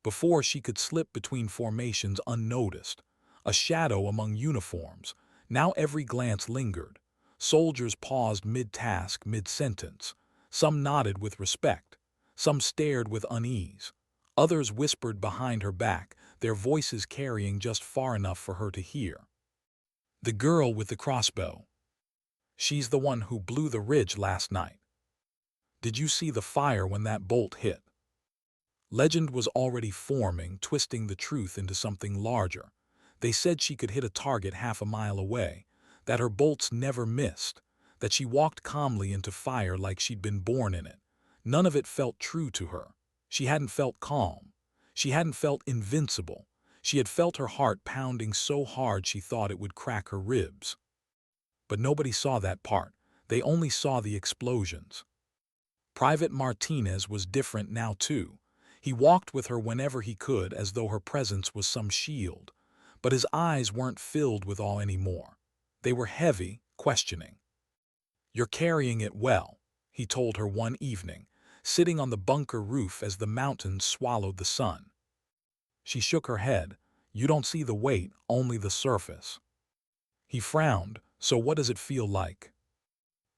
Before she could slip between formations unnoticed, a shadow among uniforms, now every glance lingered. Soldiers paused mid-task, mid-sentence. Some nodded with respect. Some stared with unease. Others whispered behind her back, their voices carrying just far enough for her to hear. "The girl with the crossbow. She's the one who blew the ridge last night. Did you see the fire when that bolt hit?" Legend was already forming, twisting the truth into something larger. They said she could hit a target half a mile away, that her bolts never missed, that she walked calmly into fire like she'd been born in it. None of it felt true to her. She hadn't felt calm. She hadn't felt invincible. She had felt her heart pounding so hard she thought it would crack her ribs. But nobody saw that part. They only saw the explosions. Private Martinez was different now too. He walked with her whenever he could as though her presence was some shield. But his eyes weren't filled with awe anymore. They were heavy, questioning. "You're carrying it well," he told her one evening, sitting on the bunker roof as the mountains swallowed the sun. She shook her head. "You don't see the weight, only the surface." He frowned. "So what does it feel like?"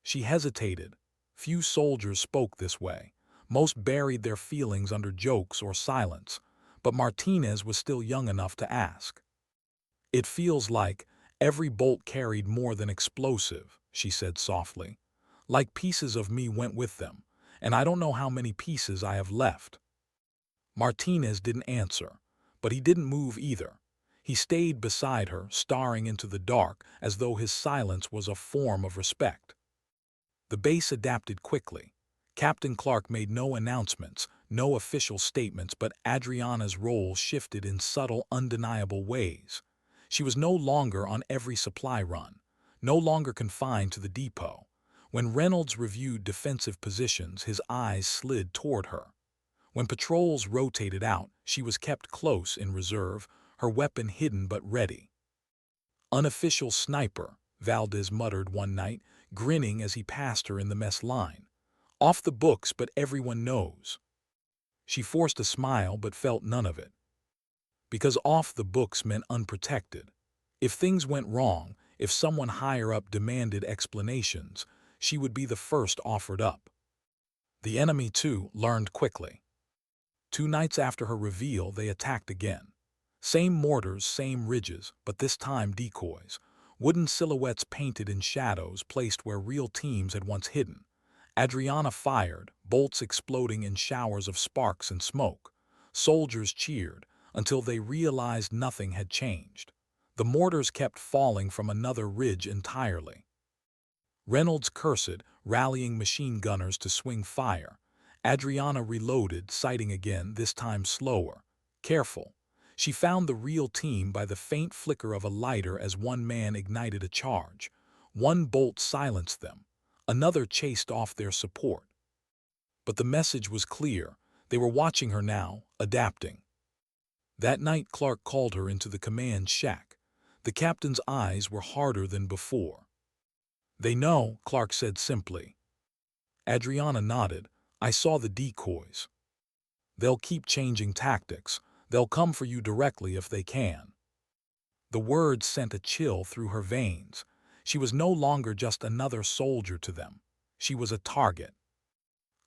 She hesitated. Few soldiers spoke this way. Most buried their feelings under jokes or silence, but Martinez was still young enough to ask. "It feels like every bolt carried more than explosive," she said softly. "Like pieces of me went with them, and I don't know how many pieces I have left." Martinez didn't answer, but he didn't move either. He stayed beside her, staring into the dark as though his silence was a form of respect. The base adapted quickly. Captain Clark made no announcements, no official statements, but Adriana's role shifted in subtle, undeniable ways. She was no longer on every supply run, no longer confined to the depot. When Reynolds reviewed defensive positions, his eyes slid toward her. When patrols rotated out, she was kept close in reserve, her weapon hidden but ready. "Unofficial sniper," Valdez muttered one night, grinning as he passed her in the mess line. "Off the books, but everyone knows." She forced a smile but felt none of it. Because off the books meant unprotected. If things went wrong, if someone higher up demanded explanations, she would be the first offered up. The enemy, too, learned quickly. 2 nights after her reveal, they attacked again. Same mortars, same ridges, but this time decoys. Wooden silhouettes painted in shadows placed where real teams had once hidden. Adriana fired, bolts exploding in showers of sparks and smoke. Soldiers cheered, until they realized nothing had changed. The mortars kept falling from another ridge entirely. Reynolds cursed, rallying machine gunners to swing fire. Adriana reloaded, sighting again, this time slower. Careful. She found the real team by the faint flicker of a lighter as one man ignited a charge. One bolt silenced them. Another chased off their support. But the message was clear. They were watching her now, adapting. That night Clark called her into the command shack. The captain's eyes were harder than before. "They know," Clark said simply. Adriana nodded. "I saw the decoys. They'll keep changing tactics. They'll come for you directly if they can." The words sent a chill through her veins. She was no longer just another soldier to them. She was a target.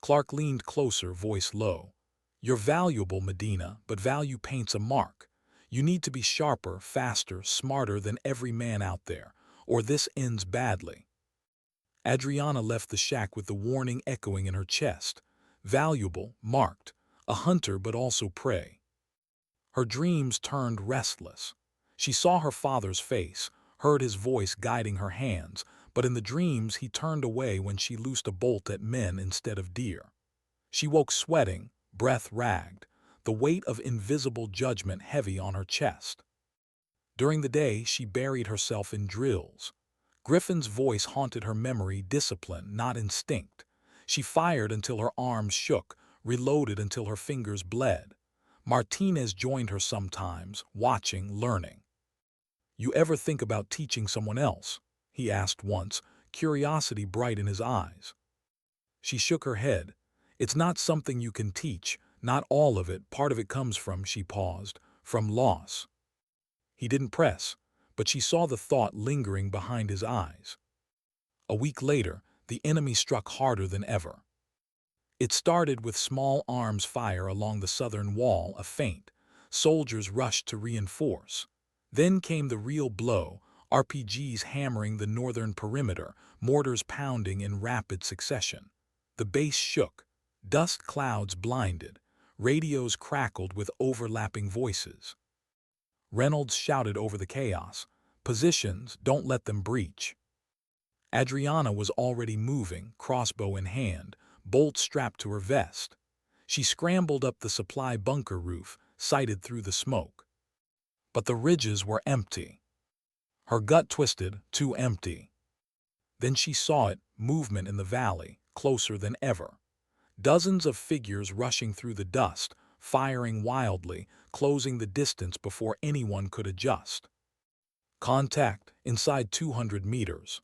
Clark leaned closer, voice low. "You're valuable, Medina, but value paints a mark. You need to be sharper, faster, smarter than every man out there, or this ends badly." Adriana left the shack with the warning echoing in her chest. Valuable, marked, a hunter but also prey. Her dreams turned restless. She saw her father's face, heard his voice guiding her hands, but in the dreams he turned away when she loosed a bolt at men instead of deer. She woke sweating, breath ragged, the weight of invisible judgment heavy on her chest. During the day, she buried herself in drills. Griffin's voice haunted her memory, discipline, not instinct. She fired until her arms shook, reloaded until her fingers bled. Martinez joined her sometimes, watching, learning. "You ever think about teaching someone else?" he asked once, curiosity bright in his eyes. She shook her head. "It's not something you can teach, not all of it. Part of it comes from," she paused, "from loss." He didn't press, but she saw the thought lingering behind his eyes. A week later, the enemy struck harder than ever. It started with small arms fire along the southern wall, a feint. Soldiers rushed to reinforce. Then came the real blow, RPGs hammering the northern perimeter, mortars pounding in rapid succession. The base shook. Dust clouds blinded. Radios crackled with overlapping voices. Reynolds shouted over the chaos, "Positions, don't let them breach." Adriana was already moving, crossbow in hand, bolt strapped to her vest. She scrambled up the supply bunker roof, sighted through the smoke. But the ridges were empty. Her gut twisted, too empty. Then she saw it, movement in the valley, closer than ever. Dozens of figures rushing through the dust, firing wildly, closing the distance before anyone could adjust. Contact, inside 200 meters.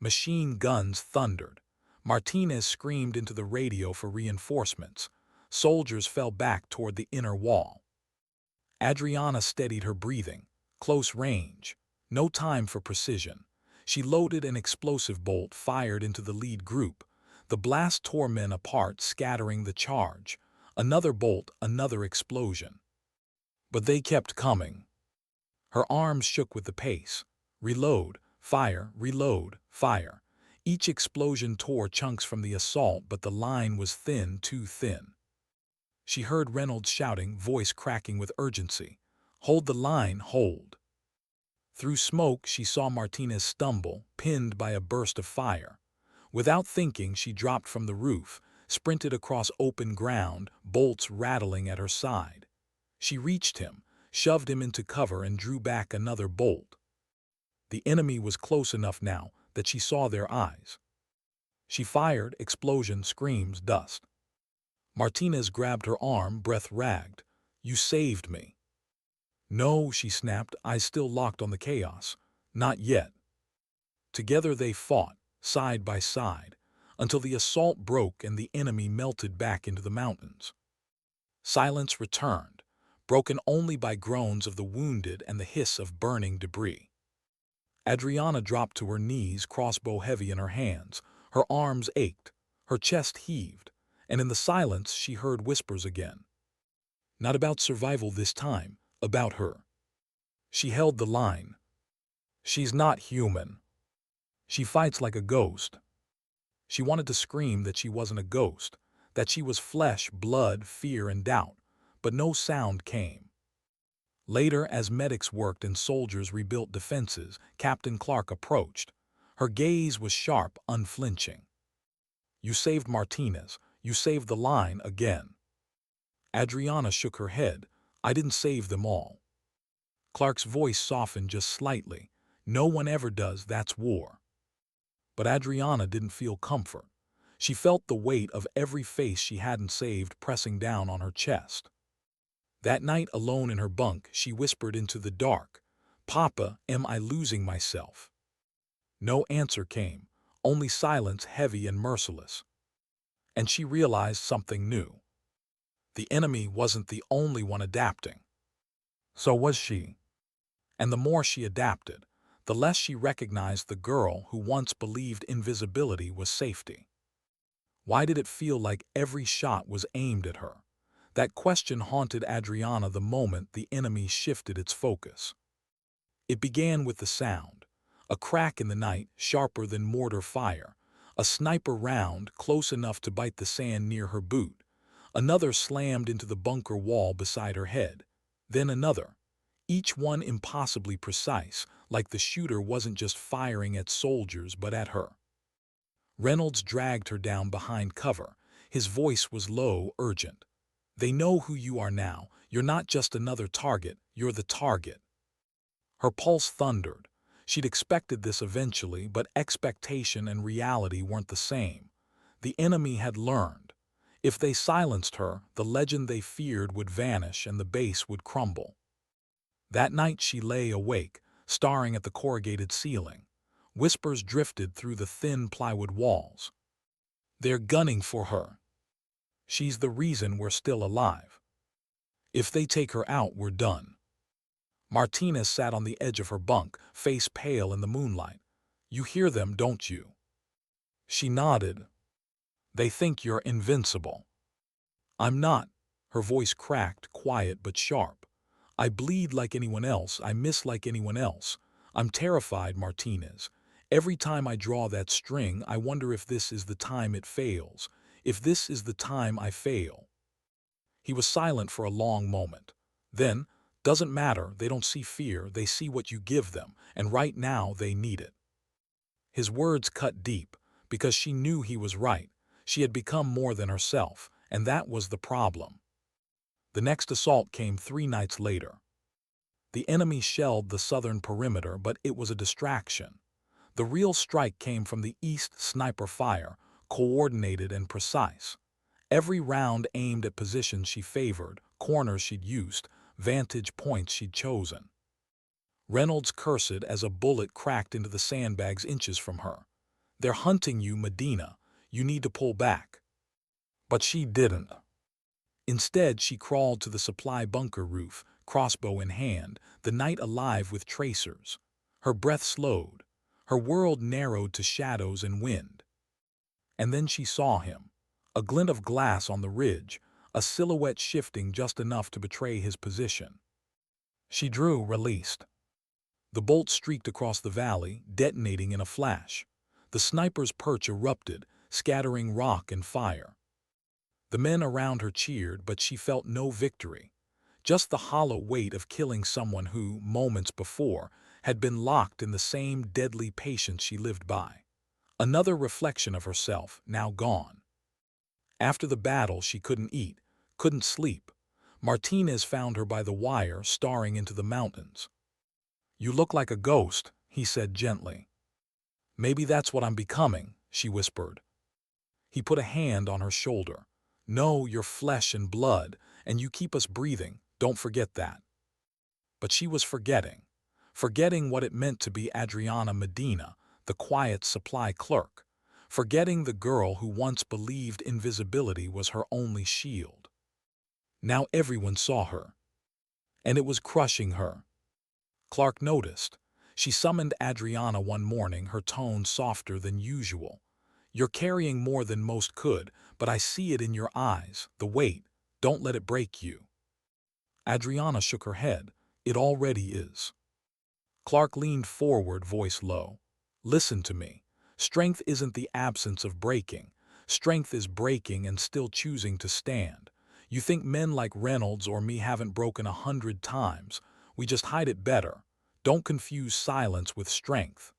Machine guns thundered. Martinez screamed into the radio for reinforcements. Soldiers fell back toward the inner wall. Adriana steadied her breathing. Close range. No time for precision. She loaded an explosive bolt, fired into the lead group. The blast tore men apart, scattering the charge. Another bolt, another explosion. But they kept coming. Her arms shook with the pace. Reload, fire, reload, fire. Each explosion tore chunks from the assault, but the line was thin, too thin. She heard Reynolds shouting, voice cracking with urgency. "Hold the line, hold." Through smoke, she saw Martinez stumble, pinned by a burst of fire. Without thinking, she dropped from the roof, sprinted across open ground, bolts rattling at her side. She reached him, shoved him into cover and drew back another bolt. The enemy was close enough now that she saw their eyes. She fired, explosion, screams, dust. Martinez grabbed her arm, breath ragged. "You saved me." "No," she snapped, eyes still locked on the chaos. "Not yet." Together they fought, side by side, until the assault broke and the enemy melted back into the mountains. Silence returned, broken only by groans of the wounded and the hiss of burning debris. Adriana dropped to her knees, crossbow heavy in her hands. Her arms ached, her chest heaved, and in the silence she heard whispers again. Not about survival this time, about her. She held the line. "She's not human. She fights like a ghost." She wanted to scream that she wasn't a ghost, that she was flesh, blood, fear, and doubt, but no sound came. Later, as medics worked and soldiers rebuilt defenses, Captain Clark approached. Her gaze was sharp, unflinching. "You saved Martinez. You saved the line again." Adriana shook her head. "I didn't save them all." Clark's voice softened just slightly. "No one ever does, that's war." But Adriana didn't feel comfort. She felt the weight of every face she hadn't saved pressing down on her chest. That night, alone in her bunk, she whispered into the dark, "Papa, am I losing myself?" No answer came, only silence heavy and merciless. And she realized something new. The enemy wasn't the only one adapting. So was she. And the more she adapted, the less she recognized the girl who once believed invisibility was safety. Why did it feel like every shot was aimed at her? That question haunted Adriana the moment the enemy shifted its focus. It began with the sound. A crack in the night, sharper than mortar fire. A sniper round, close enough to bite the sand near her boot. Another slammed into the bunker wall beside her head. Then another. Each one impossibly precise, like the shooter wasn't just firing at soldiers but at her. Reynolds dragged her down behind cover. His voice was low, urgent. "They know who you are now. You're not just another target, you're the target." Her pulse thundered. She'd expected this eventually, but expectation and reality weren't the same. The enemy had learned. If they silenced her, the legend they feared would vanish and the base would crumble. That night she lay awake, staring at the corrugated ceiling. Whispers drifted through the thin plywood walls. "They're gunning for her. She's the reason we're still alive. If they take her out, we're done." Martinez sat on the edge of her bunk, face pale in the moonlight. "You hear them, don't you?" She nodded. "They think you're invincible." "I'm not." Her voice cracked, quiet but sharp. "I bleed like anyone else. I miss like anyone else. I'm terrified, Martinez. Every time I draw that string, I wonder if this is the time it fails. If this is the time I fail." He was silent for a long moment. Then, "Doesn't matter, they don't see fear, they see what you give them, and right now they need it." His words cut deep, because she knew he was right. She had become more than herself, and that was the problem. The next assault came 3 nights later. The enemy shelled the southern perimeter, but it was a distraction. The real strike came from the east, sniper fire, coordinated and precise. Every round aimed at positions she favored, corners she'd used, vantage points she'd chosen. Reynolds cursed as a bullet cracked into the sandbags inches from her. "They're hunting you, Medina. You need to pull back." But she didn't. Instead, she crawled to the supply bunker roof, crossbow in hand, the night alive with tracers. Her breath slowed. Her world narrowed to shadows and wind. And then she saw him. A glint of glass on the ridge, a silhouette shifting just enough to betray his position. She drew, released. The bolt streaked across the valley, detonating in a flash. The sniper's perch erupted, scattering rock and fire. The men around her cheered, but she felt no victory. Just the hollow weight of killing someone who, moments before, had been locked in the same deadly patience she lived by. Another reflection of herself, now gone. After the battle, she couldn't eat, couldn't sleep. Martinez found her by the wire, staring into the mountains. "You look like a ghost," he said gently. "Maybe that's what I'm becoming," she whispered. He put a hand on her shoulder. "No, you're flesh and blood, and you keep us breathing, don't forget that." But she was forgetting what it meant to be Adriana Medina, the quiet supply clerk, forgetting the girl who once believed invisibility was her only shield. Now everyone saw her, and it was crushing her. Clark noticed. She summoned Adriana one morning, her tone softer than usual. "You're carrying more than most could, but I see it in your eyes, the weight. Don't let it break you." Adriana shook her head. "It already is." Clark leaned forward, voice low. "Listen to me. Strength isn't the absence of breaking. Strength is breaking and still choosing to stand. You think men like Reynolds or me haven't broken 100 times. We just hide it better. Don't confuse silence with strength."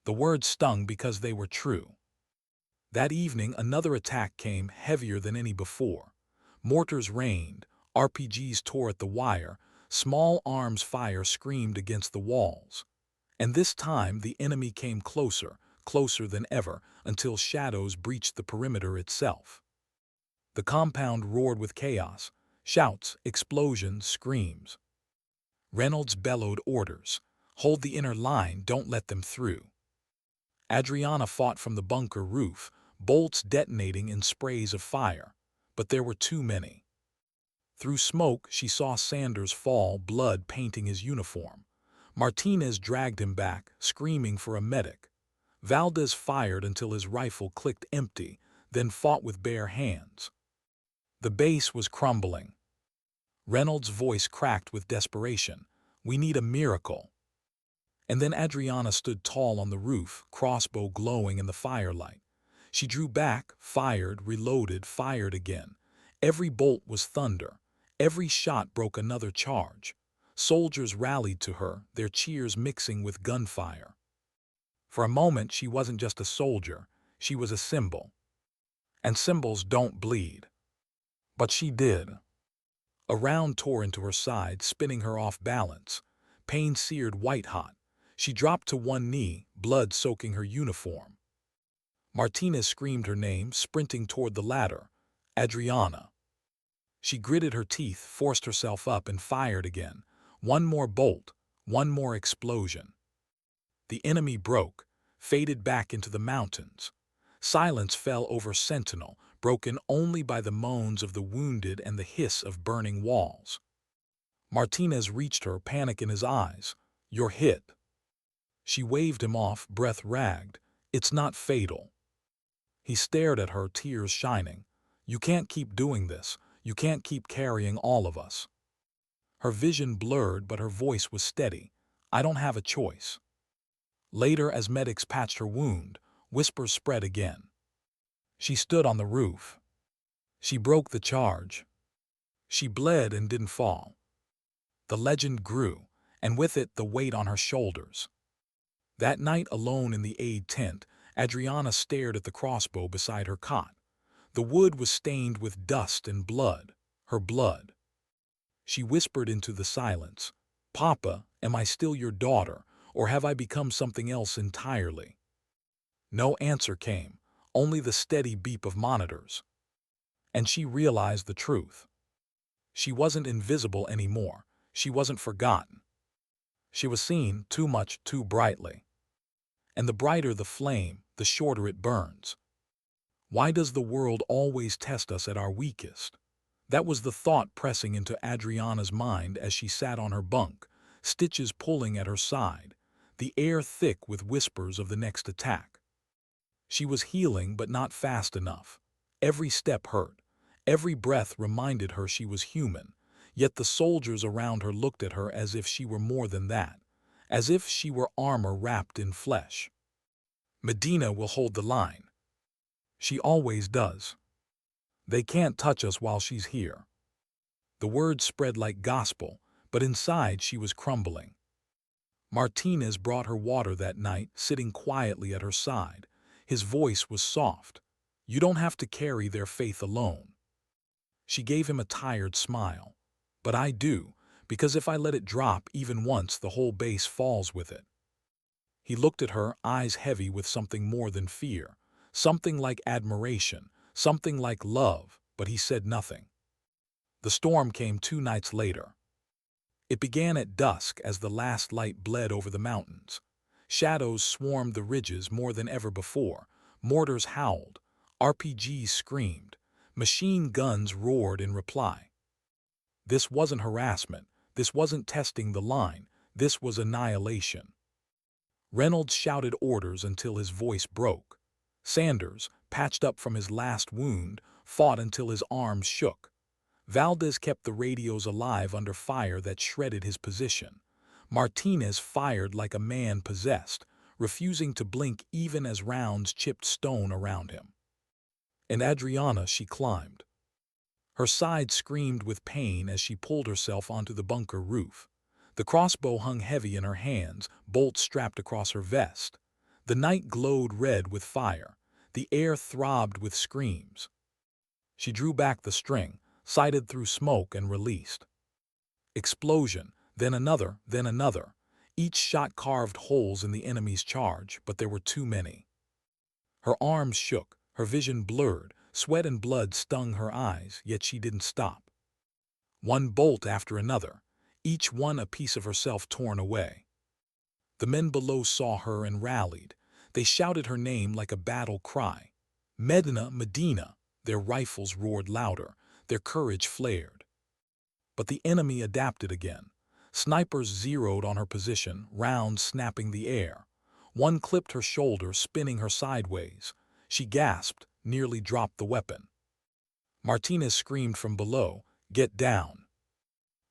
The words stung because they were true. That evening, another attack came, heavier than any before. Mortars rained, RPGs tore at the wire, small arms fire screamed against the walls. And this time the enemy came closer, closer than ever, until shadows breached the perimeter itself. The compound roared with chaos, shouts, explosions, screams. Reynolds bellowed orders. "Hold the inner line, don't let them through." Adriana fought from the bunker roof, bolts detonating in sprays of fire. But there were too many. Through smoke, she saw Sanders fall, blood painting his uniform. Martinez dragged him back, screaming for a medic. Valdez fired until his rifle clicked empty, then fought with bare hands. The base was crumbling. Reynolds' voice cracked with desperation. "We need a miracle." And then Adriana stood tall on the roof, crossbow glowing in the firelight. She drew back, fired, reloaded, fired again. Every bolt was thunder. Every shot broke another charge. Soldiers rallied to her, their cheers mixing with gunfire. For a moment, she wasn't just a soldier, she was a symbol. And symbols don't bleed. But she did. A round tore into her side, spinning her off balance. Pain seared white-hot. She dropped to one knee, blood soaking her uniform. Martinez screamed her name, sprinting toward the ladder. "Adriana." She gritted her teeth, forced herself up, and fired again. One more bolt, one more explosion. The enemy broke, faded back into the mountains. Silence fell over Sentinel, broken only by the moans of the wounded and the hiss of burning walls. Martinez reached her, panic in his eyes. "You're hit." She waved him off, breath ragged. "It's not fatal." He stared at her, tears shining. "You can't keep doing this. You can't keep carrying all of us." Her vision blurred, but her voice was steady. "I don't have a choice." Later, as medics patched her wound, whispers spread again. She stood on the roof. She broke the charge. She bled and didn't fall. The legend grew, and with it the weight on her shoulders. That night, alone in the aid tent, Adriana stared at the crossbow beside her cot. The wood was stained with dust and blood, her blood. She whispered into the silence, "Papa, am I still your daughter, or have I become something else entirely?" No answer came, only the steady beep of monitors. And she realized the truth. She wasn't invisible anymore. She wasn't forgotten. She was seen too much, too brightly. And the brighter the flame, the shorter it burns. Why does the world always test us at our weakest? That was the thought pressing into Adriana's mind as she sat on her bunk, stitches pulling at her side, the air thick with whispers of the next attack. She was healing, but not fast enough. Every step hurt. Every breath reminded her she was human, yet the soldiers around her looked at her as if she were more than that, as if she were armor wrapped in flesh. "Medina will hold the line. She always does. They can't touch us while she's here." The words spread like gospel, but inside she was crumbling. Martinez brought her water that night, sitting quietly at her side. His voice was soft. "You don't have to carry their faith alone." She gave him a tired smile. But I do, because if I let it drop even once, the whole base falls with it. He looked at her, eyes heavy with something more than fear, something like admiration, something like love, but he said nothing. The storm came 2 nights later. It began at dusk as the last light bled over the mountains. Shadows swarmed the ridges more than ever before. Mortars howled. RPGs screamed. Machine guns roared in reply. This wasn't harassment. This wasn't testing the line. This was annihilation. Reynolds shouted orders until his voice broke. Sanders, patched up from his last wound, fought until his arms shook. Valdez kept the radios alive under fire that shredded his position. Martinez fired like a man possessed, refusing to blink even as rounds chipped stone around him. And Adriana, she climbed. Her side screamed with pain as she pulled herself onto the bunker roof. The crossbow hung heavy in her hands, bolts strapped across her vest. The night glowed red with fire. The air throbbed with screams. She drew back the string, sighted through smoke, and released. Explosion, then another, then another. Each shot carved holes in the enemy's charge, but there were too many. Her arms shook, her vision blurred, sweat and blood stung her eyes, yet she didn't stop. One bolt after another, each one a piece of herself torn away. The men below saw her and rallied. They shouted her name like a battle cry. Medina, Medina. Their rifles roared louder, their courage flared. But the enemy adapted again. Snipers zeroed on her position, rounds snapping the air. One clipped her shoulder, spinning her sideways. She gasped, nearly dropped the weapon. Martinez screamed from below, "Get down!"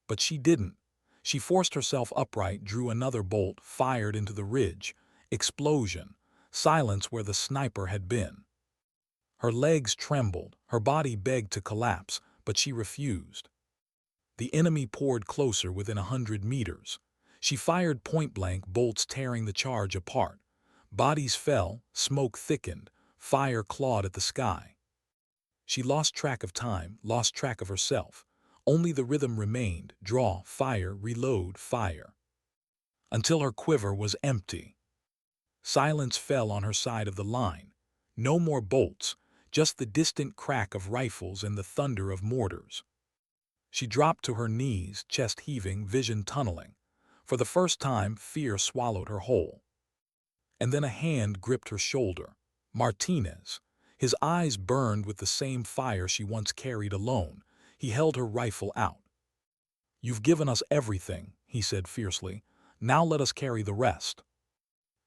But she didn't. She forced herself upright, drew another bolt, fired into the ridge. Explosion. Silence where the sniper had been. Her legs trembled, her body begged to collapse, but she refused. The enemy poured closer within 100 meters. She fired point-blank, bolts tearing the charge apart. Bodies fell, smoke thickened, fire clawed at the sky. She lost track of time, lost track of herself. Only the rhythm remained: draw, fire, reload, fire. Until her quiver was empty. Silence fell on her side of the line. No more bolts, just the distant crack of rifles and the thunder of mortars. She dropped to her knees, chest heaving, vision tunneling. For the first time, fear swallowed her whole. And then a hand gripped her shoulder. Martinez. His eyes burned with the same fire she once carried alone. He held her rifle out. "You've given us everything," he said fiercely. "Now let us carry the rest."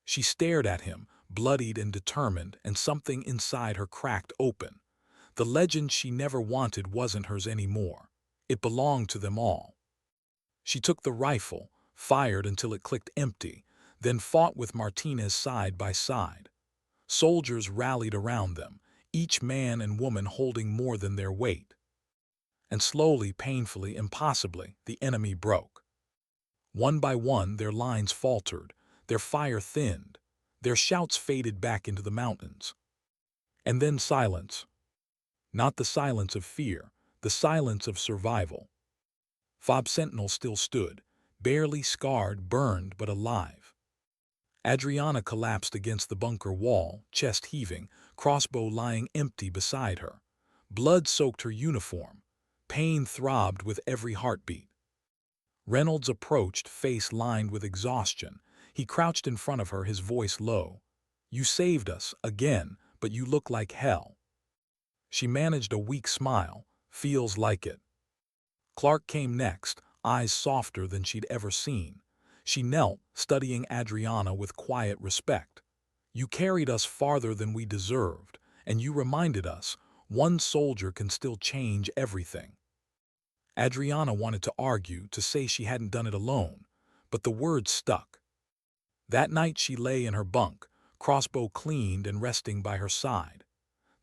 She stared at him, bloodied and determined, and something inside her cracked open. The legend she never wanted wasn't hers anymore. It belonged to them all. She took the rifle, fired until it clicked empty, then fought with Martinez side by side. Soldiers rallied around them, each man and woman holding more than their weight. And slowly, painfully, impossibly, the enemy broke. One by one, their lines faltered, their fire thinned, their shouts faded back into the mountains. And then silence. Not the silence of fear, the silence of survival. Fob Sentinel still stood, barely scarred, burned, but alive. Adriana collapsed against the bunker wall, chest heaving, crossbow lying empty beside her. Blood soaked her uniform. Pain throbbed with every heartbeat. Reynolds approached, face lined with exhaustion. He crouched in front of her, his voice low. "You saved us, again, but you look like hell." She managed a weak smile. "Feels like it." Clark came next, eyes softer than she'd ever seen. She knelt, studying Adriana with quiet respect. "You carried us farther than we deserved, and you reminded us, one soldier can still change everything." Adriana wanted to argue, to say she hadn't done it alone, but the words stuck. That night she lay in her bunk, crossbow cleaned and resting by her side.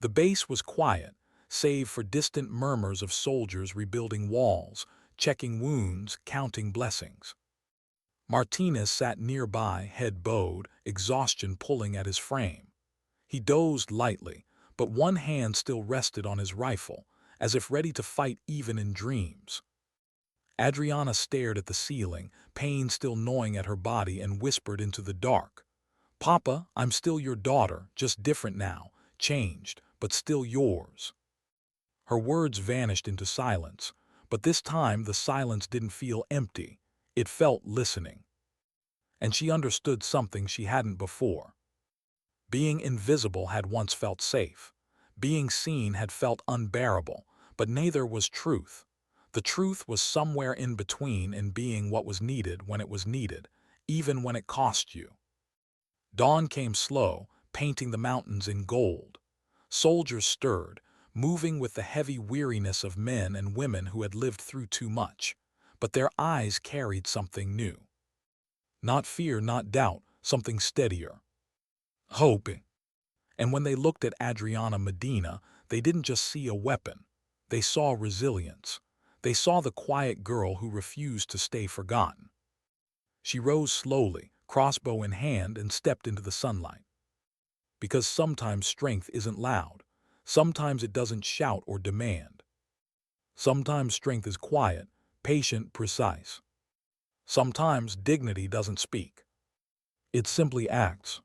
The base was quiet, save for distant murmurs of soldiers rebuilding walls, checking wounds, counting blessings. Martinez sat nearby, head bowed, exhaustion pulling at his frame. He dozed lightly, but one hand still rested on his rifle, as if ready to fight even in dreams. Adriana stared at the ceiling, pain still gnawing at her body, and whispered into the dark, "Papa, I'm still your daughter, just different now, changed, but still yours." Her words vanished into silence, but this time the silence didn't feel empty. It felt listening. And she understood something she hadn't before. Being invisible had once felt safe. Being seen had felt unbearable, but neither was truth. The truth was somewhere in between, in being what was needed when it was needed, even when it cost you. Dawn came slow, painting the mountains in gold. Soldiers stirred, moving with the heavy weariness of men and women who had lived through too much. But their eyes carried something new. Not fear, not doubt, something steadier. Hope. And when they looked at Adriana Medina, they didn't just see a weapon. They saw resilience. They saw the quiet girl who refused to stay forgotten. She rose slowly, crossbow in hand, and stepped into the sunlight. Because sometimes strength isn't loud. Sometimes it doesn't shout or demand. Sometimes strength is quiet, patient, precise. Sometimes dignity doesn't speak. It simply acts.